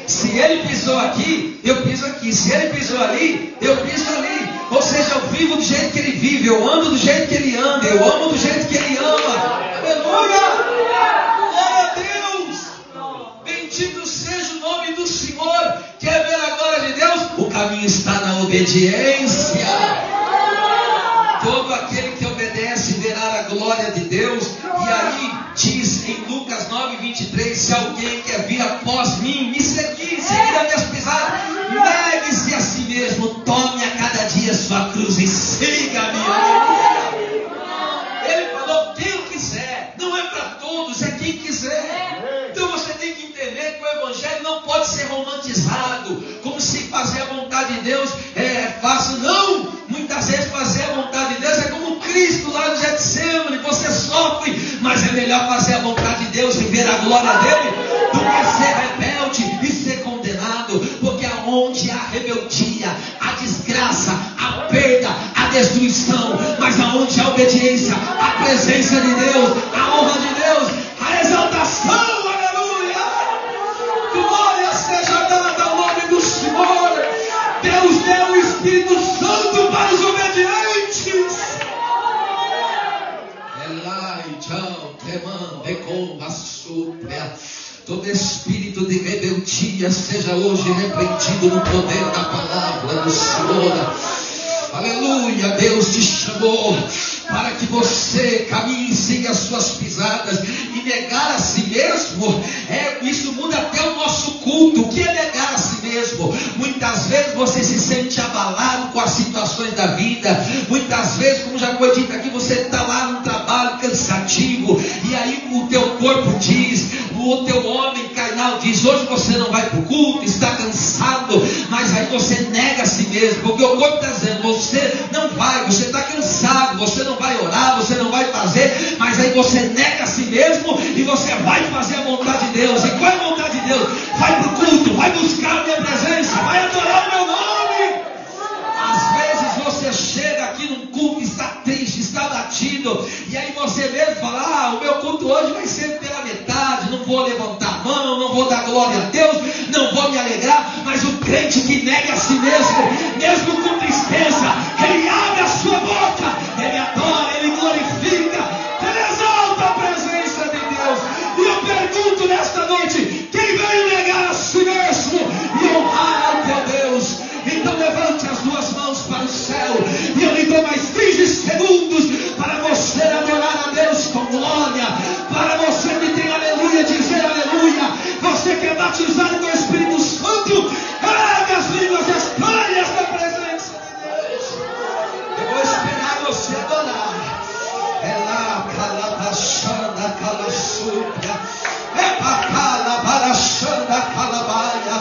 Se ele pisou aqui, eu piso aqui. Se ele pisou ali, eu piso ali. Ou seja, eu vivo do jeito que ele vive, eu ando do jeito que ele anda, eu amo do jeito que ele ama. Aleluia! Glória a Deus! Bendito seja o nome do Senhor. Quer ver a glória de Deus? O caminho está na obediência. Todo aquele que obedece verá a glória de Deus. E aí diz em Lucas 9:23, se alguém quer vir após mim, me seguir as minhas pisadas, negue-se a si mesmo, tome a cada dia sua melhor fazer a vontade de Deus e ver a glória dele do que ser rebelde e ser condenado. Porque aonde há rebeldia, a desgraça, a perda, a destruição. Mas aonde há obediência, a presença de Deus, a honra de Deus, a exaltação. Aleluia! Glória seja dada ao nome do Senhor. Deus deu o Espírito Santo para os obedientes. Todo espírito de rebeldia seja hoje repreendido no poder da palavra do Senhor. Aleluia. Deus te chamou para que você caminhe e siga as suas pisadas. E negar a si mesmo, isso muda até o nosso culto. O que é negar a si mesmo? Muitas vezes você se sente abalado com as situações da vida. Muitas vezes, como já foi dito aqui, você está lá num trabalho cansativo, e aí o teu corpo diz, o teu homem carnal diz: hoje você não vai para o culto, está cansado. Mas aí você nega a si mesmo, porque o corpo está dizendo: você não vai, você está cansado, você não vai orar, você não vai fazer. Mas aí você nega a si mesmo e você vai fazer a vontade de Deus. E qual é a vontade de Deus? Vai para o culto, vai buscar a minha presença, vai adorar o meu nome. Às vezes você chega aqui num culto, está triste, está batido, e aí você mesmo fala: o meu culto hoje vai ser pela metade, não vou levantar a mão, não vou dar glória a Deus, não vou me alegrar. Mas o crente que nega a si mesmo, mesmo com tristeza, ele abre a sua boca, ele adora, ele glorifica, ele exalta a presença de Deus. E eu pergunto nesta noite: quem veio negar a si mesmo e honrar ao teu Deus? Então levante as duas mãos para o céu, e eu lhe dou mais 15 segundos para você adorar a Deus com glória, para você que tem aleluia dizer aleluia. Você que é batizado com o Espírito Santo, ergue as línguas e as glórias da presença de Deus. Eu vou esperar você adorar. Ela calabachanda calassúpia, é bacala barachanda calabaia.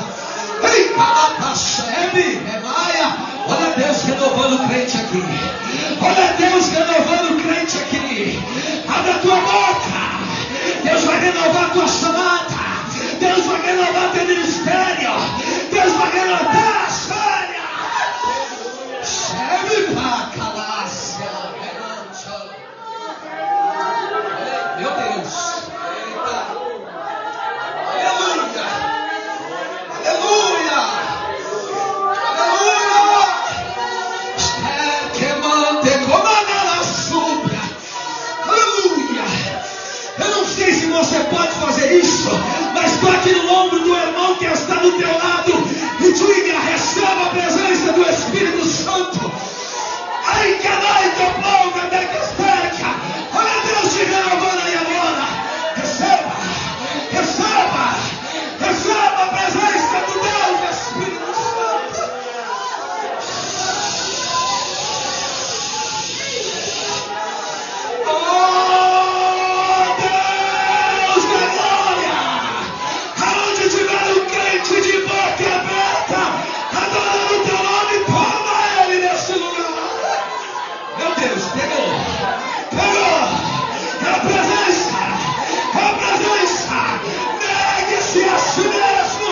Ei, calabachebe, é maia. Olha Deus renovando o crente aqui. Olha Deus renovando o crente aqui. Abre a tua boca. Deus vai renovar a tua chamada. Deus vai renovar teu ministério. Deus vai renovar a séria. Chebe pra calácia. Meu Deus. Aleluia. Aleluia. Aleluia. Que mande comandar a súplia. Aleluia. Eu não sei se você pode fazer isso, mas toque no ombro do irmão que está do teu lado e diga: receba a presença do Espírito Santo. Ai, canai, teu povo, até que esteja. Olha Deus te renovando aí agora. Receba, receba, receba a presença do Deus Espírito Santo. Oh, Deus da glória! Aonde tiver um crente de boca aberta, adorando o teu nome, toma ele nesse lugar. Meu Deus, pegou, pegou. É a presença, é a presença. Negue-se a si mesmo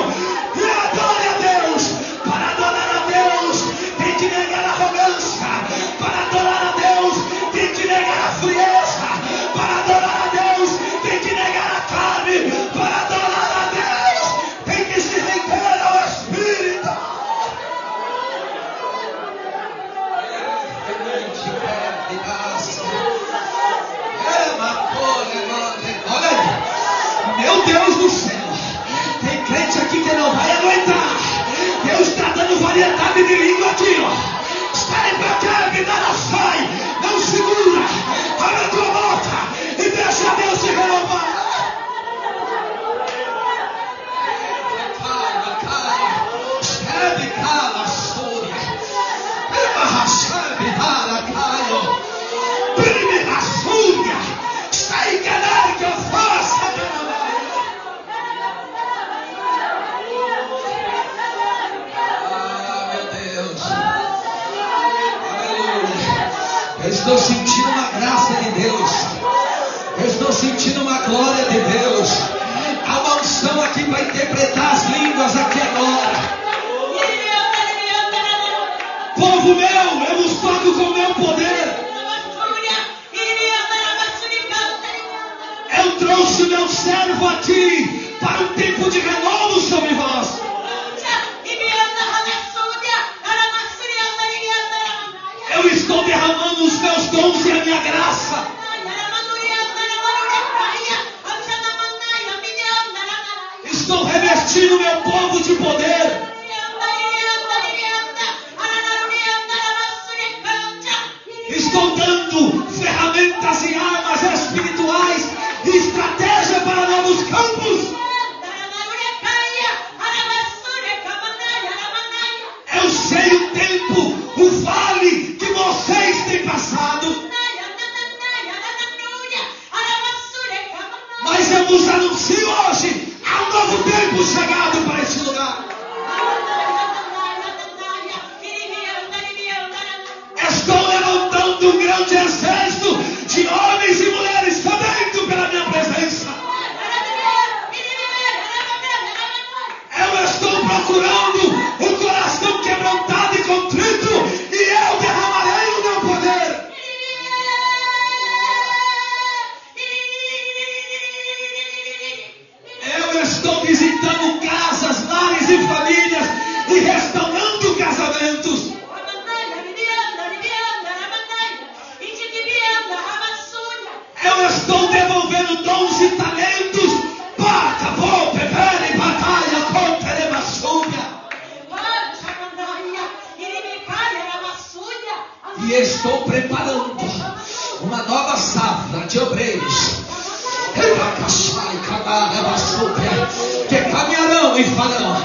e adore a Deus. Para adorar a Deus, tem que negar a arrogância. Para adorar a Deus, tem que negar a frieza. Para adorar a Deus, tem que negar a carne. Para adorar a Deus, tem que se render ao Espírito. Olha aí, meu Deus do céu, tem crente aqui que não vai aguentar. Deus está dando variedade de língua aqui, ó. Sai pra cá, que nada sai, não segura, abre a tua boca e deixa Deus se renovar. Cala, Sônia, Barrachabe, Haracaio, Prime a Súria, sai calar que eu faça. Eu estou sentindo uma graça de Deus. Eu estou sentindo uma povo meu, eu os toco com o meu poder. Eu trouxe o meu servo aqui para um tempo de renovo sobre vós. Eu estou derramando os meus dons e a minha graça. Estou revestindo meu povo de poder. Estou dando ferramentas e armas espirituais e estratégia para novos campos. Eu sei o tempo, o vale que vocês têm passado. Mas eu vos anuncio hoje, há um novo tempo chegado para este lugar. Estou levantando um grande exército de homens e mulheres sedentos pela minha presença. Eu estou procurando um coração quebrantado e contrito, e eu derramarei o meu poder. Eu estou visitando casas, lares e famílias e restaurando casamentos. Eu estou devolvendo dons e talentos. E estou preparando uma nova safra de obreiros que caminharão e farão.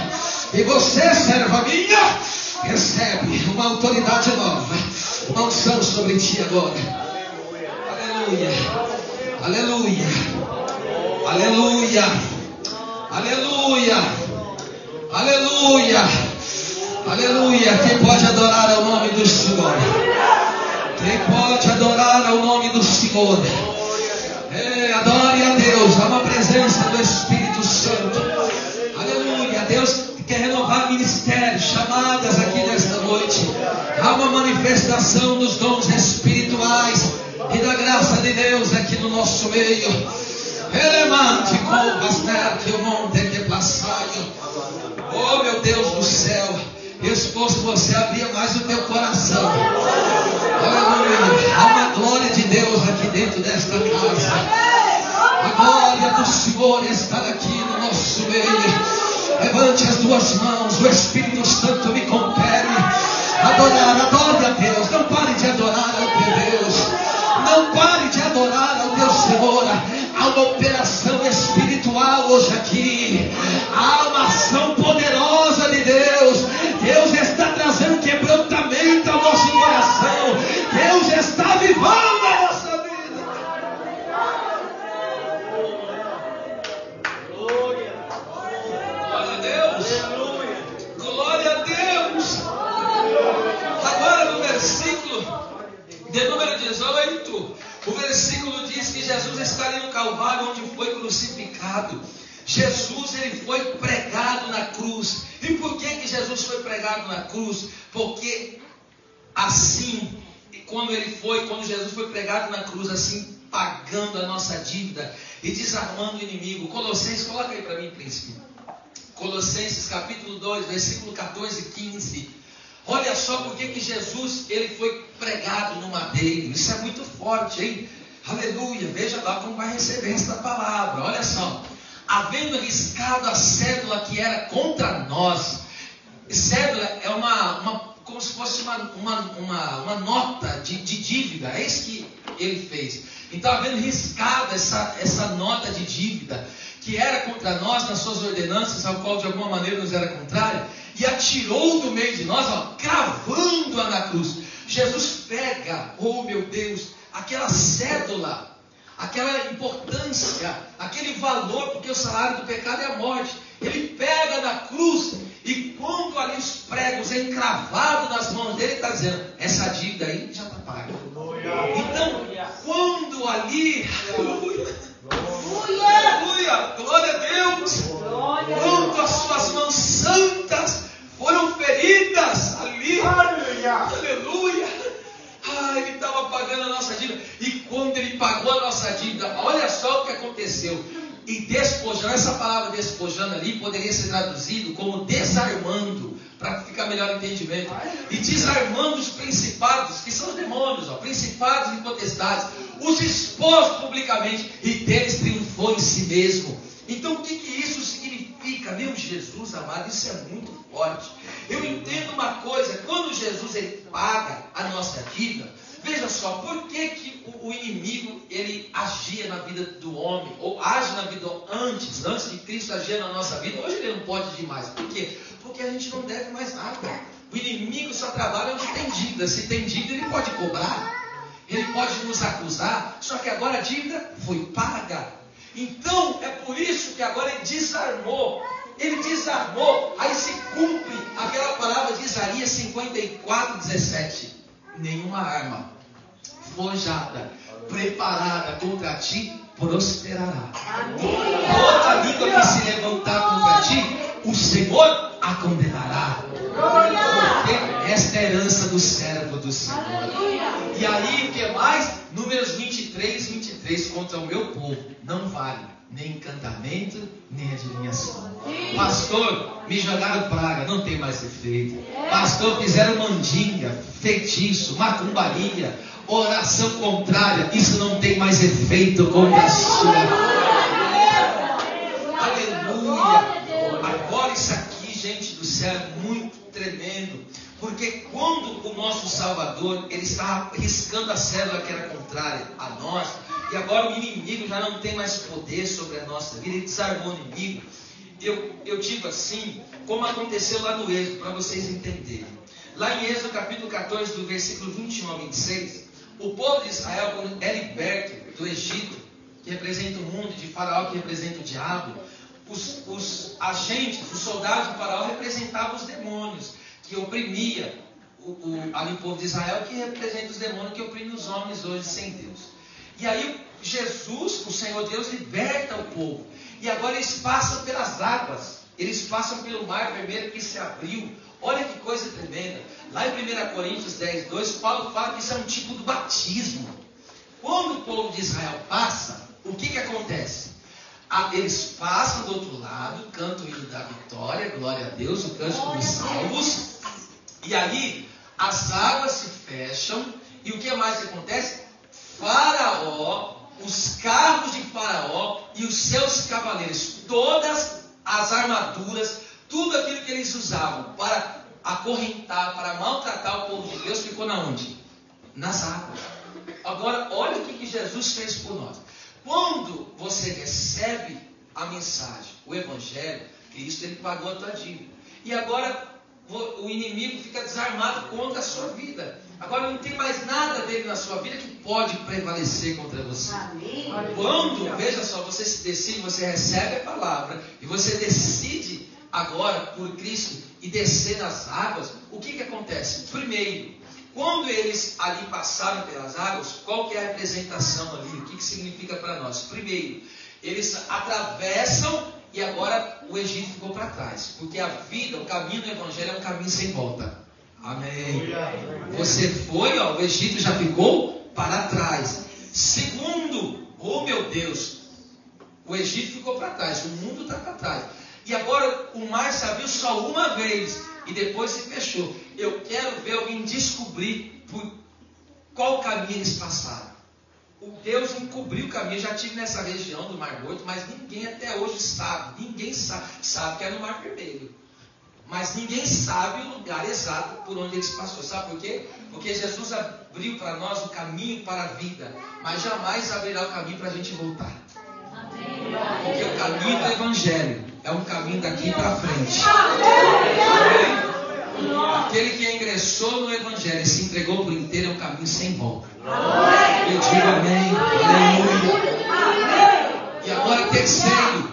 E você, serva minha, recebe uma autoridade nova, uma unção sobre ti agora. Aleluia, aleluia, aleluia, aleluia, aleluia, aleluia. Quem pode adorar ao nome do Senhor? Quem pode adorar ao nome do Senhor? Adore a Deus. Há uma presença do Espírito Santo. Aleluia. Deus quer renovar ministérios, chamadas aqui nesta noite. Há uma manifestação dos dons espirituais e da graça de Deus aqui no nosso meio. Elemante com bastante o monte que passaio. Oh, meu Deus do céu. Esposo, você abria mais o teu coração. Aleluia. Há uma glória de Deus aqui dentro desta casa. A glória do Senhor está aqui no nosso meio. Levante as duas mãos. O Espírito Santo me compele. Adorar, adore a Deus. Não pare de adorar ao teu Deus. Não pare de adorar ao teu Senhor. Há uma operação espiritual hoje aqui. Há uma ação poderosa de Deus. Deus está trazendo quebrantamento ao nosso coração. Deus está avivando a nossa vida. Glória a Deus. Glória a Deus. Agora no versículo de número 18, o versículo diz que Jesus está ali no Calvário, onde foi crucificado. Jesus, ele foi pregado na cruz. E por que Jesus foi pregado na cruz? Porque assim, quando Jesus foi pregado na cruz, assim, pagando a nossa dívida e desarmando o inimigo. Colossenses, coloca aí para mim, príncipe. Colossenses capítulo 2, versículo 14 e 15. Olha só por que Jesus, ele foi pregado no madeiro. Isso é muito forte, hein? Aleluia. Veja lá como vai receber esta palavra. Olha só. Havendo riscado a cédula que era contra nós. Cédula é como se fosse uma nota de dívida. É isso que ele fez. Então, havendo riscado essa nota de dívida que era contra nós nas suas ordenanças, ao qual de alguma maneira nos era contrário, e atirou do meio de nós, cravando-a na cruz. Jesus pega, oh meu Deus, aquela cédula, aquela importância, aquele valor, porque o salário do pecado é a morte. Ele pega na cruz e quando ali os pregos encravados nas mãos dele, está dizendo, essa dívida aí já está paga. Então, quando ali, aleluia, glória a Deus, quando as suas mãos santas foram feridas ali, aleluia, e despojando. Essa palavra despojando ali poderia ser traduzido como desarmando, para ficar melhor entendimento. E desarmando os principados, que são os demônios, principados e potestades, os expôs publicamente e deles triunfou em si mesmo. Então o que isso significa? Meu Jesus amado, isso é muito forte. Eu entendo uma coisa, quando Jesus ele paga a nossa dívida, veja só, por que o inimigo ele agia na vida do homem, ou age na vida antes de Cristo agir na nossa vida? Hoje ele não pode agir mais. Por quê? Porque a gente não deve mais nada. O inimigo só trabalha onde tem dívida. Se tem dívida, ele pode cobrar, ele pode nos acusar, só que agora a dívida foi paga. Então é por isso que agora ele desarmou, aí se cumpre aquela palavra de Isaías 54:17: nenhuma arma forjada, preparada contra ti, prosperará. Toda língua que se levantar contra ti, o Senhor a condenará. Porque esta é a herança do servo do Senhor. E aí o que mais? Números 23, contra o meu povo não vale nem encantamento, nem adivinhação. Pastor, me jogaram praga, não tem mais efeito. Pastor, fizeram mandinga, feitiço, macumbaria, oração contrária, isso não tem mais efeito contra a sua vida. Aleluia. Agora isso aqui, gente do céu, é muito tremendo. Porque quando o nosso Salvador, ele estava riscando a célula que era contrária a nós, e agora o inimigo já não tem mais poder sobre a nossa vida, ele desarmou o inimigo. Eu digo assim, como aconteceu lá no Êxodo, para vocês entenderem. Lá em Êxodo capítulo 14, do versículo 21 ao 26, o povo de Israel, quando é liberto do Egito, que representa o mundo, de Faraó, que representa o diabo, os agentes, os soldados de Faraó representavam os demônios, que oprimia ali o povo de Israel, que representa os demônios que oprimem os homens hoje sem Deus. E aí Jesus, o Senhor Deus, liberta o povo. E agora eles passam pelas águas, eles passam pelo mar vermelho que se abriu. Olha que coisa tremenda. Lá em 1 Coríntios 10:2, Paulo fala que isso é um tipo do batismo. Quando o povo de Israel passa, o que acontece? Eles passam do outro lado, cantam o hino da vitória, glória a Deus, o cântico dos salvos. E aí as águas se fecham. E o que mais acontece? Faraó, os carros de Faraó e os seus cavaleiros, todas as armaduras, tudo aquilo que eles usavam para acorrentar, para maltratar o povo de Deus, ficou na onde? Nas águas. Agora, olha o que Jesus fez por nós. Quando você recebe a mensagem, o Evangelho, Cristo ele pagou a tua dívida. E agora o inimigo fica desarmado contra a sua vida. Agora não tem mais nada dele na sua vida que pode prevalecer contra você. Amém. Quando, veja só, você se decide, você recebe a palavra e você decide agora por Cristo e descer nas águas, o que acontece? Primeiro, quando eles ali passaram pelas águas, qual que é a representação ali? O que significa para nós? Primeiro, eles atravessam e agora o Egito ficou para trás. Porque a vida, o caminho do Evangelho é um caminho sem volta. Amém. Você foi, o Egito já ficou para trás. Segundo, oh meu Deus, o Egito ficou para trás, o mundo está para trás. E agora o mar se abriu só uma vez e depois se fechou. Eu quero ver alguém descobrir por qual caminho eles passaram. O Deus encobriu o caminho. Eu já estive nessa região do Mar Morto, mas ninguém até hoje sabe. Ninguém sabe que é no Mar Vermelho. Mas ninguém sabe o lugar exato por onde eles passaram. Sabe por quê? Porque Jesus abriu para nós o caminho para a vida, mas jamais abrirá o caminho para a gente voltar. Porque o caminho do Evangelho é um caminho daqui para frente. Aquele que ingressou no Evangelho e se entregou por inteiro é um caminho sem volta. Eu digo amém. Aleluia. E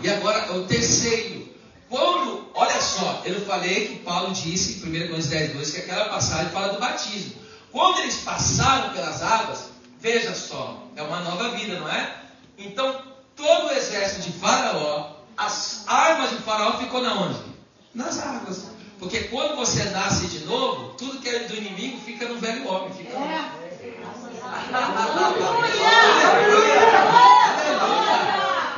agora o terceiro. Quando, olha só, eu falei que Paulo disse em 1 Coríntios 10:2 que aquela passagem fala do batismo. Quando eles passaram pelas águas, veja só, é uma nova vida, não é? Então, todo o exército de Faraó, as armas de Faraó ficou na onde? Nas águas. Porque quando você nasce de novo, tudo que é do inimigo fica no velho homem. Fica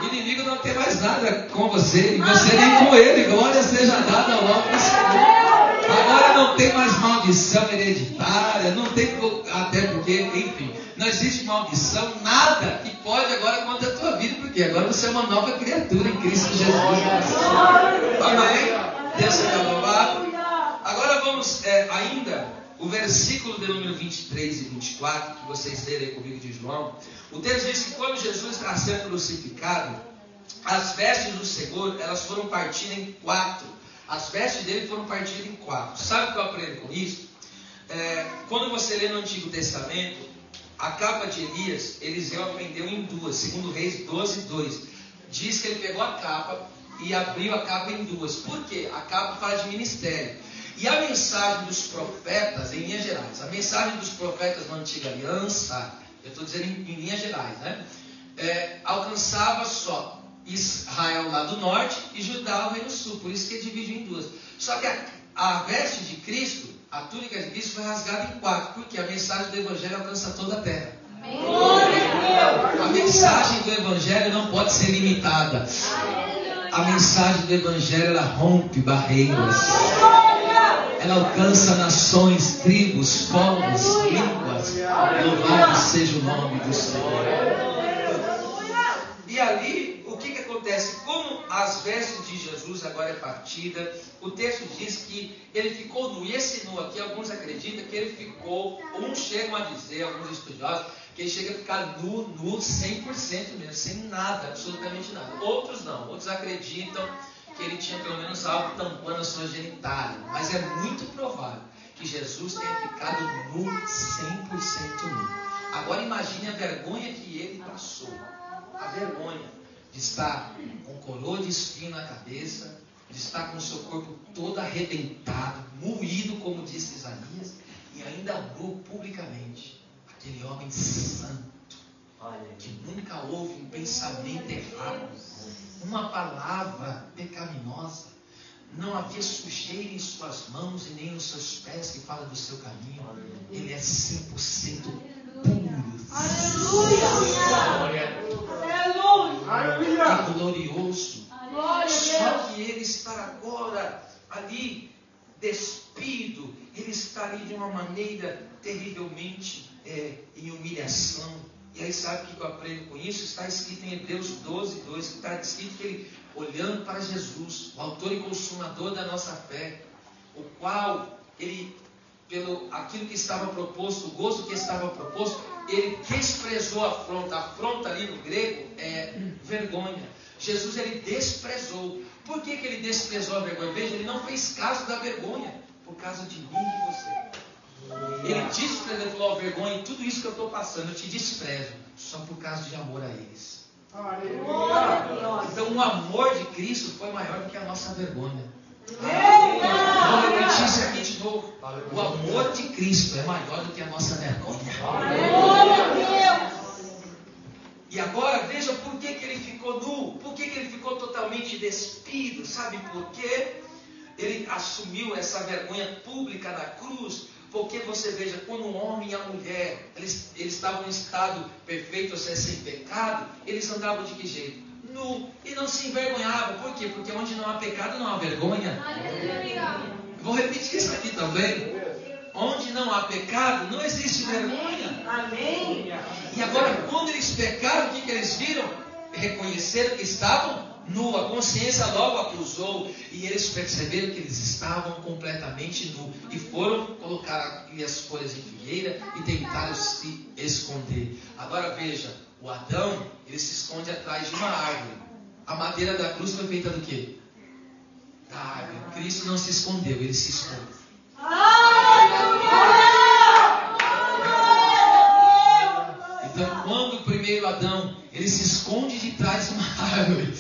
O inimigo não ter mais nada com você, e você nem com ele. Glória seja dada ao nome do Senhor. Agora não tem mais maldição hereditária, não tem, até porque, enfim, não existe maldição, nada que pode agora contra a tua vida, porque agora você é uma nova criatura em Cristo Jesus. Amém? Deus seja louvado. Agora vamos ainda, o versículo de número 23 e 24, que vocês lerem comigo de João. O texto diz que quando Jesus está sendo crucificado, as vestes do Senhor, elas foram partidas em 4. As vestes dele foram partidas em 4. Sabe o que eu aprendo com isso? Quando você lê no Antigo Testamento, a capa de Elias, Eliseu aprendeu em 2. Segundo Reis 12:2. Diz que ele pegou a capa e abriu a capa em 2. Por quê? A capa fala de ministério. E a mensagem dos profetas, em linhas gerais, a mensagem dos profetas na Antiga Aliança, eu estou dizendo em linhas gerais, né? Alcançava só Israel lá do norte e Judá o reino sul, por isso que divide em 2. Só que a veste de Cristo, a túnica de Cristo foi rasgada em 4, porque a mensagem do Evangelho alcança toda a terra. A mensagem do Evangelho não pode ser limitada. A mensagem do Evangelho, ela rompe barreiras. Ela alcança nações, tribos, povos, línguas. Louvado seja o nome do Senhor. E ali, o que acontece? Como as vestes de Jesus agora é partida, o texto diz que ele ficou nu. E esse nu aqui, alguns acreditam que ele ficou, uns chegam a dizer, alguns estudiosos, que ele chega a ficar nu 100% mesmo, sem nada, absolutamente nada. Outros não, outros acreditam que ele tinha pelo menos algo tampando a sua genitália. Mas é muito provável que Jesus tenha ficado nu, 100% nu. Agora imagine a vergonha que ele passou. A vergonha de estar com coroa de espinho na cabeça, de estar com o seu corpo todo arrebentado, moído, como disse Isaías, e ainda nu publicamente. Aquele homem santo, que nunca houve um pensamento errado, uma palavra pecaminosa, não havia sujeira em suas mãos e nem nos seus pés, que fala do seu caminho. Ele é 100% puro. Aleluia! Glorioso. Só que ele está agora ali despido, ele está ali de uma maneira terrivelmente em humilhação. E aí sabe o que eu aprendo com isso? Está escrito em Hebreus 12:2, que está escrito que ele, olhando para Jesus, o autor e consumador da nossa fé, o qual ele, pelo aquilo que estava proposto, o gozo que estava proposto, ele desprezou a afronta. A afronta ali no grego é vergonha. Jesus, ele desprezou. Por que ele desprezou a vergonha? Veja, ele não fez caso da vergonha, por causa de mim e você. Ele disse para ele, falou, vergonha, tudo isso que eu estou passando, eu te desprezo, só por causa de amor a eles. Então o amor de Cristo foi maior do que a nossa vergonha. Vou repetir isso aqui de novo. O amor de Cristo é maior do que a nossa vergonha. E agora veja por que ele ficou nu, por que ele ficou totalmente despido. Sabe por quê? Ele assumiu essa vergonha pública na cruz. Porque você veja, quando o homem e a mulher, eles estavam em estado perfeito, ou seja, sem pecado, eles andavam de que jeito? Nu, e não se envergonhavam. Por quê? Porque onde não há pecado, não há vergonha. Vou repetir isso aqui também. Onde não há pecado, não existe vergonha. Amém. E agora, quando eles pecaram, o que eles viram? Reconheceram que estavam nu, a consciência logo acusou, e eles perceberam que eles estavam completamente nu, e foram colocar as folhas de figueira e tentaram se esconder. Agora veja, o Adão, ele se esconde atrás de uma árvore. A madeira da cruz foi feita do quê? Da árvore. Cristo não se escondeu, ele se esconde. Então, quando o primeiro Adão, ele se esconde de trás de uma árvore,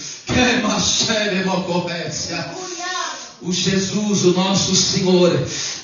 o Jesus, o nosso Senhor,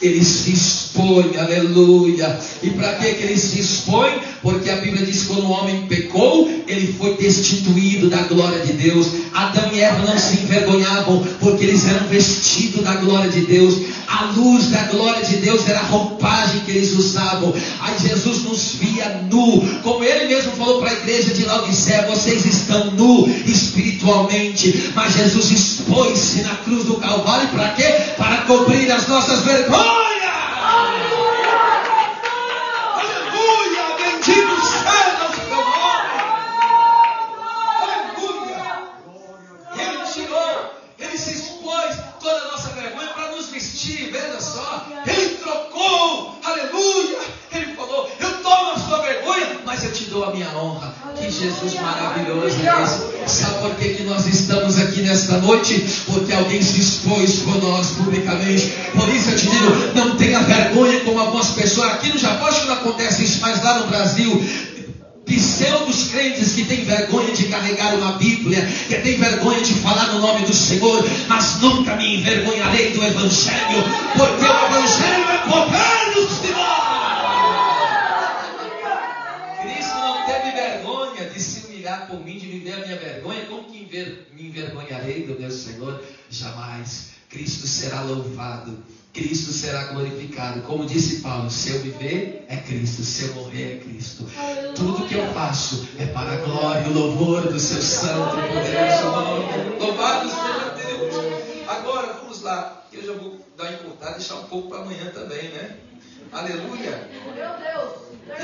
ele se expõe, aleluia. E para que ele se expõe? Porque a Bíblia diz que quando o homem pecou, ele foi destituído da glória de Deus. Adão e Eva não se envergonhavam, porque eles eram vestidos da glória de Deus. A luz da glória de Deus era a roupagem que eles usavam. Aí Jesus nos via nu, como ele mesmo falou para a igreja de Laodiceia: vocês estão nu espiritualmente. Mas Jesus expôs-se na cruz do Calvário para quê? Para cobrir as nossas vergonhas. Aleluia, bendito seja o seu nome. Aleluia. E ele tirou, ele se expôs toda a nossa vergonha para nos vestir. Veja só, ele trocou, aleluia. Ele falou: eu tomo a sua vergonha, mas eu te dou a minha honra. Que Jesus maravilhoso é esse. Sabe por que nós estamos aqui nesta noite? Porque alguém se expôs por nós publicamente. Por isso eu te digo, não tenha vergonha como algumas pessoas. Aqui no Japão acho que não acontece isso, mas lá no Brasil, pseudos crentes que têm vergonha de carregar uma Bíblia, que têm vergonha de falar no nome do Senhor, mas nunca me envergonharei do Evangelho, porque o Evangelho é poder do Senhor. Cristo não teve vergonha de se humilhar por mim, de viver a minha vergonha. Como que me envergonharei do meu Senhor? Jamais. Cristo será louvado, Cristo será glorificado. Como disse Paulo, se eu viver é Cristo, se eu morrer é Cristo. Tudo que eu faço é para a glória e o louvor do seu santo e poderoso nome. Louvado seja Deus. Agora vamos lá, eu já vou dar encurtar, deixar um pouco para amanhã também, né? Aleluia. E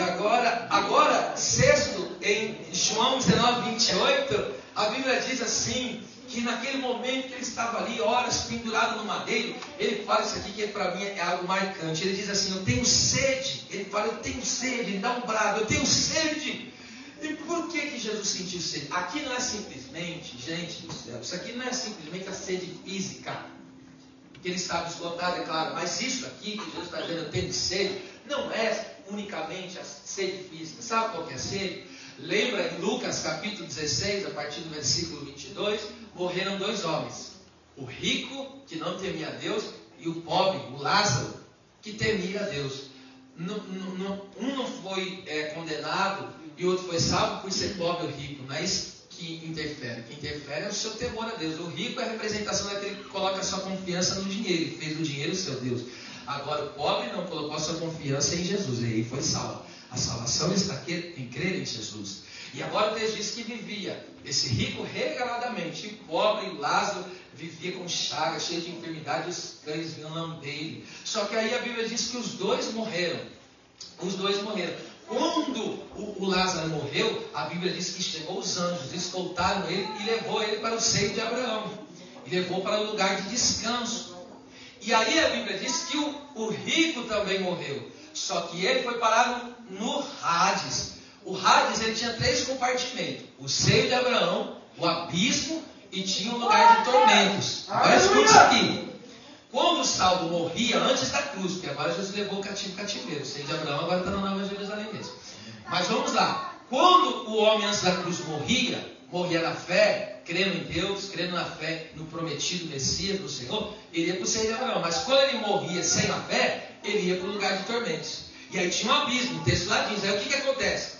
agora, sexto, em João 19, 28, a Bíblia diz assim, que naquele momento que ele estava ali, horas pendurado no madeiro, ele fala isso aqui que para mim é algo marcante. Ele diz assim: eu tenho sede. Ele fala: eu tenho sede. Ele dá um brado: eu tenho sede. E por que Jesus sentiu sede? Aqui não é simplesmente, gente do céu, isso aqui não é simplesmente a sede física, que ele estava esgotado, é claro, mas isso aqui que Jesus está dizendo, eu tenho sede, não é unicamente a sede física. Sabe qual que é a sede? Lembra em Lucas capítulo 16, a partir do versículo 22, morreram dois homens: o rico, que não temia a Deus, e o pobre, o Lázaro, que temia a Deus. Um não foi condenado e o outro foi salvo por ser pobre ou rico. Não é isso que interfere. O que interfere é o seu temor a Deus. O rico é a representação daquele que coloca a sua confiança no dinheiro, ele fez do dinheiro o seu Deus. Agora o pobre não colocou a sua confiança em Jesus, e aí foi salvo. A salvação está em crer em Jesus. E agora o texto diz que vivia esse rico regaladamente, e o pobre Lázaro vivia com chagas, cheio de enfermidade, os cães vinham lamber ele. Só que aí a Bíblia diz que os dois morreram. Os dois morreram. Quando o Lázaro morreu, a Bíblia diz que chegou os anjos, escoltaram ele e levou ele para o seio de Abraão. E levou para o lugar de descanso. E aí a Bíblia diz que o rico também morreu. Só que ele foi parar no Hades. O Hades, ele tinha 3 compartimentos: o seio de Abraão, o abismo e tinha um lugar de tormentos. Agora escuta isso aqui. Quando o salvo morria antes da cruz, porque agora Jesus levou o cativeiro, o seio de Abraão agora está na Nova Jerusalém mesmo. Mas vamos lá. Quando o homem antes da cruz morria na fé, crendo em Deus, crendo na fé no prometido Messias do Senhor, ele ia para o seio de Abraão. Mas quando ele morria sem a fé, ele ia para o lugar de tormentos. E aí tinha um abismo, o texto lá diz. Aí o que acontece?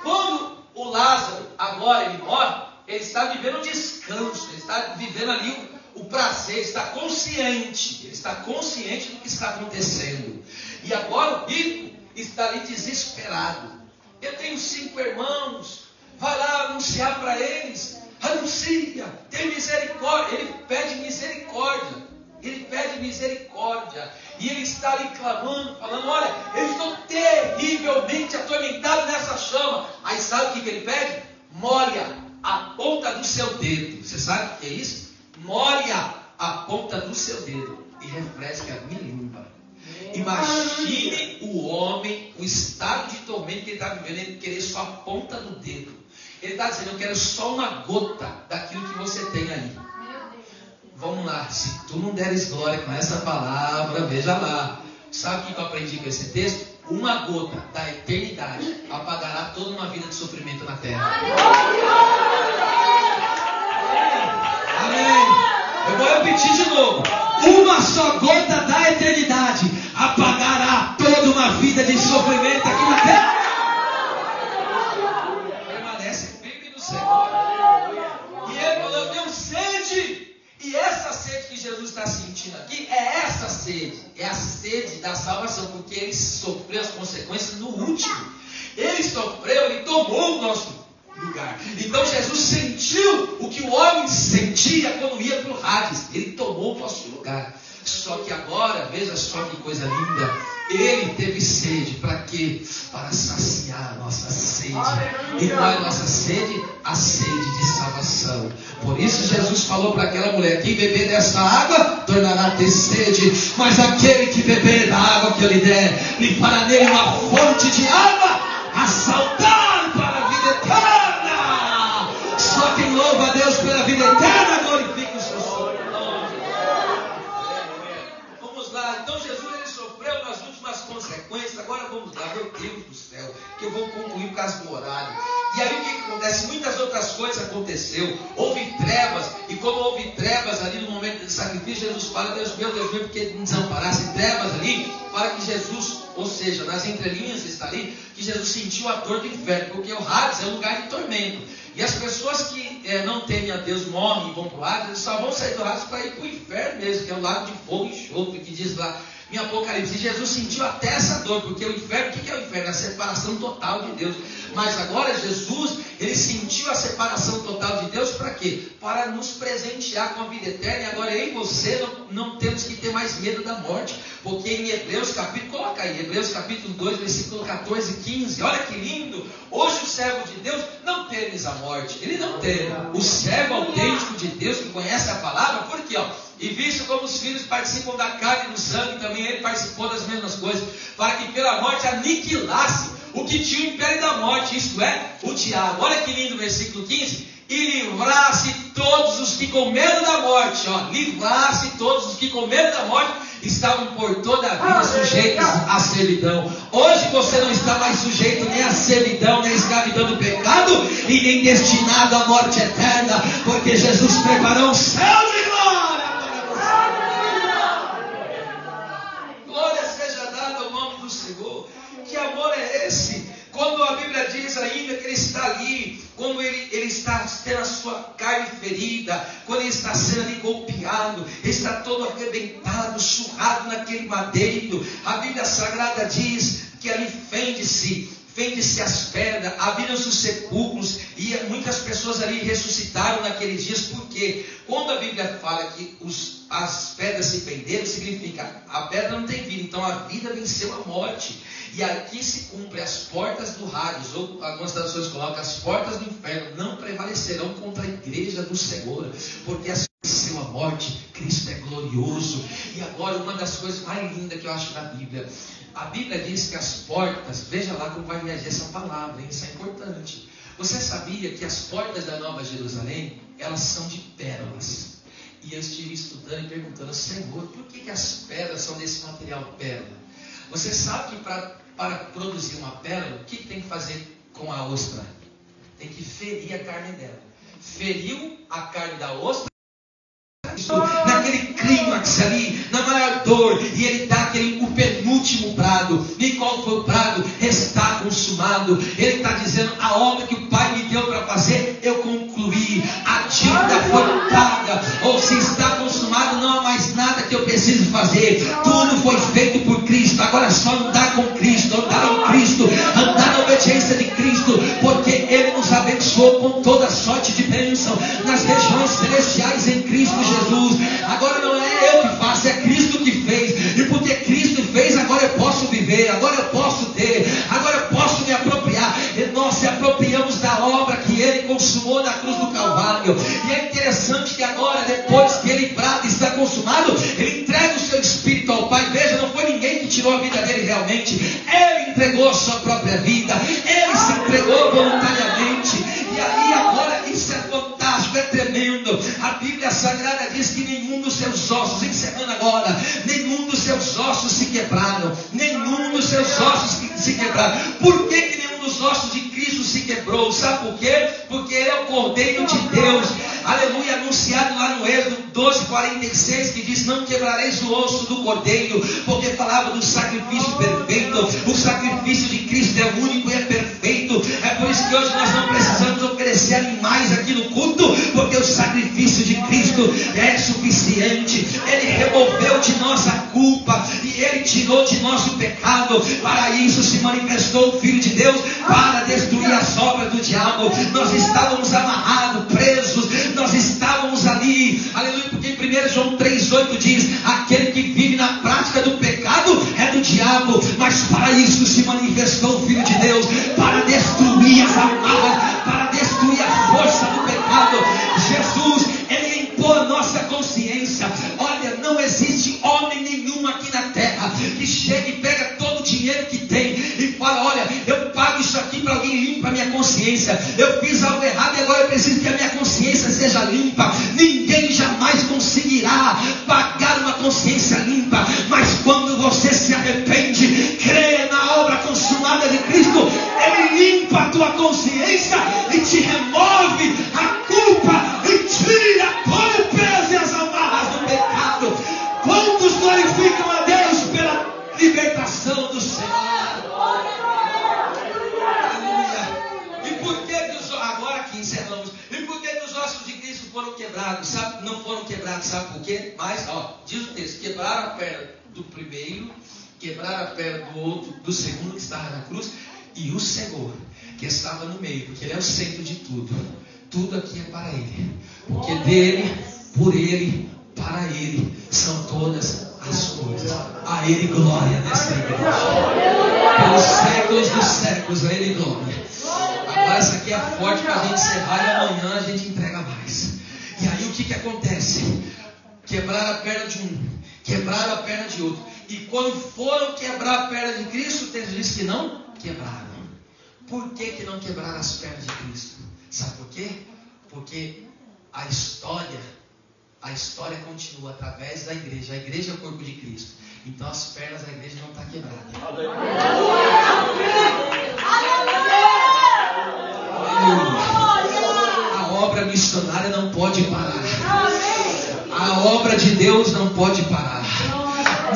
Quando o Lázaro, agora ele morre, ele está vivendo um descanso, ele está vivendo ali o prazer, ele está consciente do que está acontecendo. E agora o rico está ali desesperado. Eu tenho 5 irmãos, vai lá anunciar para eles, anuncia, tem misericórdia. Ele pede misericórdia, e ele está ali clamando, falando: olha, eu estou terrivelmente atormentado nessa chama. Aí sabe o que ele pede? Molha a ponta do seu dedo. Você sabe o que é isso? Molha a ponta do seu dedo e refresque a minha língua. Imagine o homem, o estado de tormento que ele está vivendo, ele querer só a ponta do dedo. Ele está dizendo: eu quero só uma gota daquilo que você tem aí. Vamos lá, se tu não deres glória com essa palavra, veja lá. Sabe o que eu aprendi com esse texto? Uma gota da eternidade apagará toda uma vida de sofrimento na terra. Amém. Eu vou repetir de novo. Uma só gota da eternidade apagará toda uma vida de sofrimento aqui na terra. Permanece firme no Senhor. E ele falou: eu tenho sede. E essa sede que Jesus está sentindo aqui é essa sede. É a sede da salvação, porque ele sofreu as consequências no último. Ele sofreu, ele tomou o nosso lugar. Então Jesus sentiu o que o homem sentia quando ia para o Hades. Ele tomou o nosso lugar. Só que agora, veja só que coisa linda, ele teve sede. Para quê? Para saciar a nossa sede. E qual é a nossa sede? A sede de salvação. Por isso Jesus falou para aquela mulher: quem beber dessa água tornará a ter sede, mas aquele que beber da água que eu lhe der, lhe fará nele uma fonte de água a saltar para a vida eterna. Só quem louva a Deus pela vida eterna glorifica o seu sobrenome. Vamos lá. Então Jesus, ele sofreu nas últimas consequências. Agora vamos lá, meu Deus do céu, que eu vou concluir por causa do horário. E aí o que acontece? Muitas outras coisas aconteceu. Houve trevas. E quando houve trevas ali no momento do sacrifício, Jesus fala: Deus meu, porque ele desamparasse. Trevas ali, fala que Jesus, ou seja, nas entrelinhas está ali, que Jesus sentiu a dor do inferno. Porque o Hades é um lugar de tormento. E as pessoas que não temem a Deus morrem e vão para o Hades, eles só vão sair do Hades para ir para o inferno mesmo, que é o lago de fogo e enxofre, que diz lá em Apocalipse. E Jesus sentiu até essa dor, porque o inferno, o que é o inferno? É a separação total de Deus. Mas agora Jesus, ele sentiu a separação total de Deus para quê? Para nos presentear com a vida eterna. E agora eu e você não temos que ter mais medo da morte. Porque em Hebreus capítulo, coloca aí, Hebreus capítulo 2, versículo 14 e 15. Olha que lindo. Hoje o servo de Deus não temes a morte. Ele não teme. O servo autêntico de Deus que conhece a palavra, porque e visto como os filhos participam da carne e do sangue, também ele participou das mesmas coisas, para que pela morte aniquilasse o que tinha o império da morte, isto é, o diabo. Olha que lindo o versículo 15. E livrasse todos os que com medo da morte, livrasse todos os que com medo da morte estavam por toda a vida sujeitos à servidão. Hoje você não está mais sujeito nem à servidão, nem à escravidão do pecado, e nem destinado à morte eterna, porque Jesus preparou o céu de glória. Glória seja dada ao nome do Senhor. Que amor é esse? Quando a Bíblia diz ainda que ele está ali, quando ele está tendo a sua carne ferida, quando ele está sendo ali golpeado, ele está todo arrebentado, surrado naquele madeiro, a Bíblia Sagrada diz que ali fende-se as pedras, abriram-se os sepulcros, e muitas pessoas ali ressuscitaram naqueles dias. Porque quando a Bíblia fala que as pedras se fenderam, significa a pedra não tem vida, então a vida venceu a morte. E aqui se cumpre: as portas do Hades, ou algumas traduções colocam, as portas do inferno não prevalecerão contra a igreja do Senhor, porque venceu a morte. Cristo é glorioso. E agora, uma das coisas mais lindas que eu acho na Bíblia, a Bíblia diz que as portas, veja lá como vai reagir essa palavra, hein? Isso é importante. Você sabia que as portas da Nova Jerusalém, elas são de pérolas? E eu estive estudando e perguntando: Senhor, por que as pedras são desse material pérola? Você sabe que para produzir uma pérola, o que tem que fazer com a ostra? Tem que ferir a carne dela. Feriu a carne da ostra, naquele clímax ali, na maior dor, e ele dá o penúltimo brado. E qual foi o brado? Está consumado. Ele está dizendo: a obra que o Pai me deu para fazer, eu concluí. A dívida foi paga. Ou se está consumado, não há mais nada que eu preciso fazer. Tudo foi feito por Cristo. Agora é só andar com Cristo, andar em Cristo, andar na obediência de Cristo, porque Ele nos abençoou com toda sorte de bênção nas regiões celestiais em Cristo Jesus. Agora não é eu que faço, é Cristo que fez. E porque Cristo fez, agora eu posso viver, agora eu posso ter, agora eu posso me apropriar. E nós se apropriamos da obra que Ele consumou na cruz do Calvário. E é interessante que agora, depois que Ele brada, está consumado, Ele entrega o seu Espírito ao Pai. Veja, não foi ninguém que tirou a vida dele realmente. Ele entregou a sua própria vida. Ele se entregou voluntariamente. E aí agora, isso é fantástico, é tremendo. A Bíblia Sagrada diz que nenhum dos seus ossos, encerrando agora, nenhum dos seus ossos se quebraram. Nenhum dos seus ossos se quebraram. Por que nenhum dos ossos de Cristo se quebrou? Sabe por quê? Porque Ele é o Cordeiro de Deus. Aleluia. aleluia, anunciado lá no Êxodo 12:46, que diz: não quebrareis o osso do cordeiro, porque falava do sacrifício perfeito. O sacrifício de Cristo é único e é perfeito. É por isso que hoje nós não precisamos oferecer animais aqui no culto, porque o sacrifício de Cristo é suficiente. Ele removeu de nós a culpa e Ele tirou de nós o pecado. Para isso se manifestou o Filho de Deus, para destruir as obras do diabo. Nós estávamos amarrados, presos, nós estávamos ali, aleluia, porque em 1 João 3,8 diz: aquele que vive na prática do pecado é do diabo. Mas para isso se manifestou o Filho de Deus, para destruir as amarras, para destruir a força do pecado. Jesus, Ele limpou a nossa consciência. Olha, não existe homem nenhum aqui na terra que chega e pega todo o dinheiro que tem e fala: olha, eu pago isso aqui para alguém limpar a minha consciência. Eu fiz algo errado e agora eu preciso que a minha consciência seja limpa. Ninguém jamais conseguirá pagar uma consciência limpa. Mas quando você se arrepende, crê na obra consumada de Cristo, Ele limpa a tua consciência e te remove a culpa e tira todo o peso e as amarras do pecado. Quantos glorificam a Deus pela libertação do Senhor? Agora que encerramos. E por que os ossos de Cristo foram quebrados? Sabe? Não foram quebrados, sabe por quê? Mas, diz o texto: quebraram a perna do primeiro, quebraram a perna do outro, do segundo que estava na cruz, e o Senhor que estava no meio, porque Ele é o centro de tudo. Tudo aqui é para Ele, porque dele, por Ele, para Ele são todas as coisas. A Ele glória nessa igreja, pelos séculos dos séculos. A Ele glória. Agora essa aqui é forte para a gente encerrar, e amanhã a gente entrega mais. E aí o que acontece? Quebraram a perna de um, quebraram a perna de outro. E quando foram quebrar a perna de Cristo, o texto diz que não quebraram. Por que não quebraram as pernas de Cristo? Sabe por quê? Porque a história continua através da igreja. A igreja é o corpo de Cristo. Então as pernas da igreja não estão quebradas. A obra missionária não pode parar. A obra de Deus não pode parar.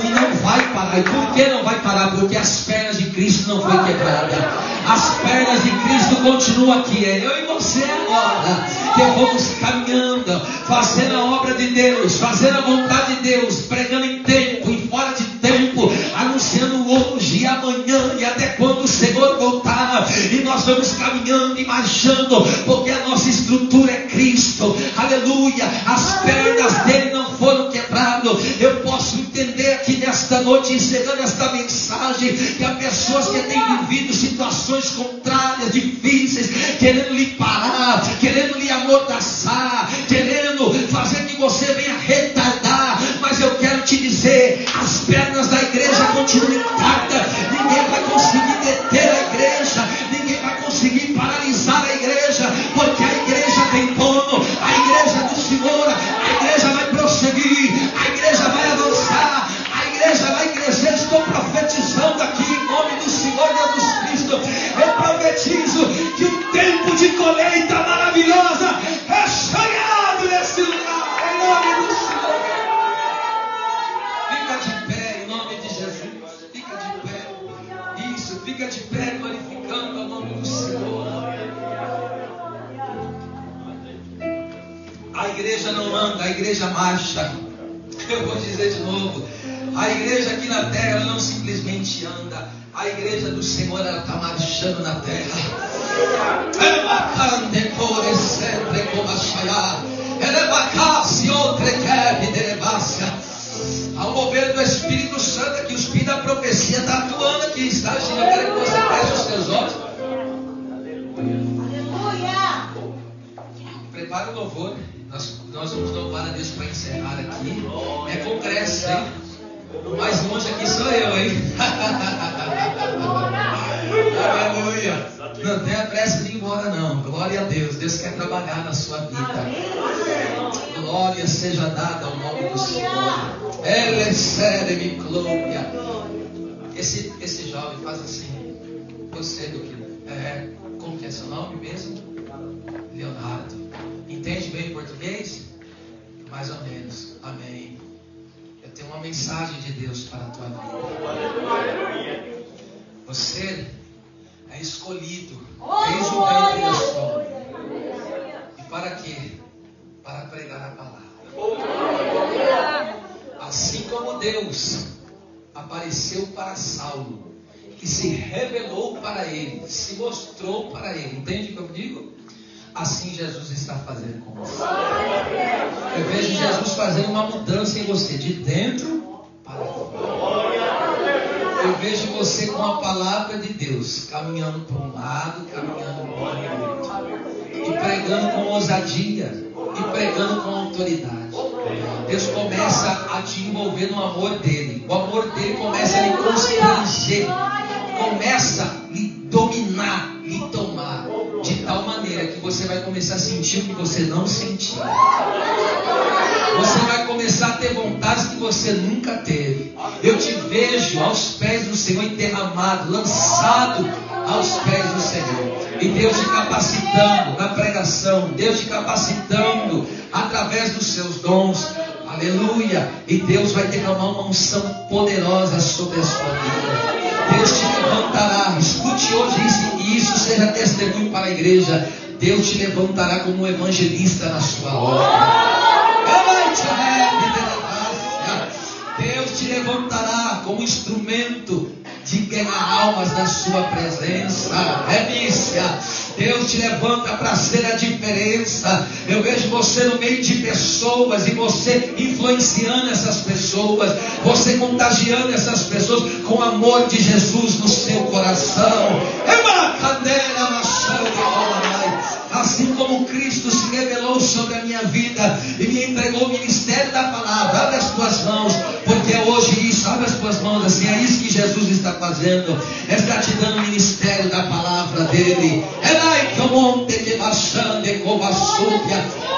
E não vai parar. E por que não vai parar? Porque as pernas de Cristo não foi quebrada. As pernas de Cristo continuam aqui. É eu e você agora que vamos caminhando, fazendo a obra de Deus, fazendo a vontade de Deus, pregando em tempo e fora de tempo, anunciando hoje e amanhã e até quando o Senhor voltar. E nós vamos caminhando e marchando, porque a nossa estrutura é Cristo. Aleluia. As pernas dele não foram quebradas. Eu posso entender aqui nesta noite, encerrando esta mensagem, que há pessoas que têm vivido situações contrárias, difíceis, querendo lhe parar, querendo lhe amordaçar, querendo fazer que você venha retardar. Mas eu quero te dizer, as pernas da igreja continuam intactas. Ninguém vai conseguir deter a igreja, ninguém vai conseguir paralisar a igreja, porque a igreja tem dono, a igreja é do Senhor. A igreja vai prosseguir, a igreja vai avançar, a igreja vai crescer. Estou profetizando aqui em nome do Senhor Jesus Cristo. Eu profetizo que um tempo de colheita maravilhosa é chegado nesse lugar, em nome do Senhor. Fica de pé em nome de Jesus. Fica de pé. Isso, fica de pé glorificando o nome do Senhor. A igreja não anda, a igreja marcha. Eu vou dizer de novo: a igreja aqui na terra, ela não simplesmente anda. A igreja do Senhor, ela está marchando na terra. Ao mover do Espírito Santo, aqui o Espírito da profecia está atuando aqui, está agindo. Eu quero que você feche os seus olhos. Aleluia! Prepara o louvor. Nós vamos louvar a Deus para encerrar aqui. É congresso, hein? O mais longe aqui sou eu, hein? Aleluia! Não tenha pressa de ir embora, não. Glória a Deus. Deus quer trabalhar na sua vida. Glória seja dada ao nome do Senhor. Ele serve glória. Esse jovem faz assim. Você do que? Como que é seu nome mesmo? Leonardo. Entende bem o português? mensagem de Deus para a tua vida. Você é escolhido desde o ventre da sua mãe. E para quê? Para pregar a palavra. Assim como Deus apareceu para Saulo e se revelou para ele, se mostrou para ele. Entende o que eu digo? Assim Jesus está fazendo com você. Eu vejo Jesus fazendo uma mudança em você, de dentro para fora. Eu vejo você com a palavra de Deus, caminhando para um lado, caminhando para o outro, e pregando com ousadia, e pregando com autoridade. Deus começa a te envolver no amor dele. O amor dele começa a lhe constranger, começa a lhe dominar, lhe tomar, de tal maneira que você vai começar a sentir o que você não sentia. Você vai começar a ter vontades que você nunca teve. Eu te vejo aos pés do Senhor, derramado, lançado aos pés do Senhor. E Deus te capacitando na pregação, Deus te capacitando através dos seus dons. Aleluia. E Deus vai derramar uma unção poderosa sobre a sua vida. Deus te levantará. Escute hoje isso, e isso seja testemunho para a igreja. Deus te levantará como um evangelista na sua obra. Deus te levantará como instrumento de ganhar almas na sua presença. Deus te levanta para ser a diferença. Eu vejo você no meio de pessoas e você influenciando essas pessoas, você contagiando essas pessoas com o amor de Jesus no seu coração. Assim como Cristo se revelou sobre a minha vida e me entregou o ministério da palavra. Abre as tuas mãos, porque é hoje isso. Abre as tuas mãos assim. É isso que Jesus está fazendo. Está te dando o ministério da palavra dele.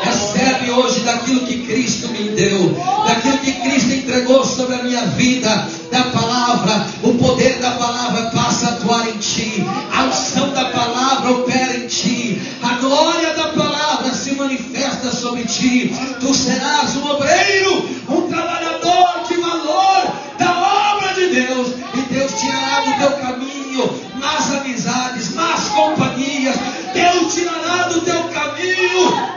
Recebe hoje daquilo que Cristo me deu, daquilo que Cristo entregou sobre a minha vida, da palavra. O poder da palavra passa a atuar em ti. A unção da palavra opera em ti. A glória da palavra se manifesta sobre ti. Tu serás um obreiro, um trabalhador de valor da obra de Deus. E Deus tirará do teu caminho más amizades, más companhias. Deus tirará do teu caminho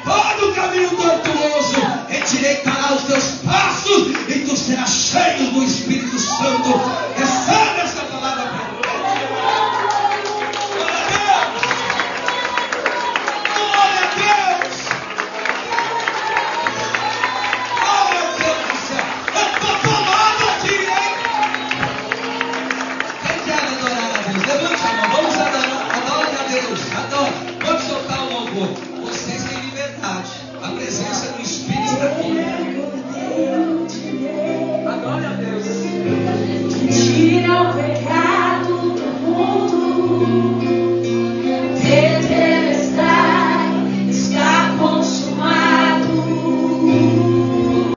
todo o caminho tortuoso. Endireitará os teus passos e tu serás cheio do Espírito Santo. Recebe essa palavra para nós. Glória a Deus. Glória a Deus do céu. Eu estou tomado aqui, hein? Quem quer adorar a Deus? Levante a mão. Vamos adorar. Adore a Deus. Adore. Vamos soltar o louvor. Vocês têm liberdade. A presença do Espírito está aqui. Adore a Deus. Tira o pecado.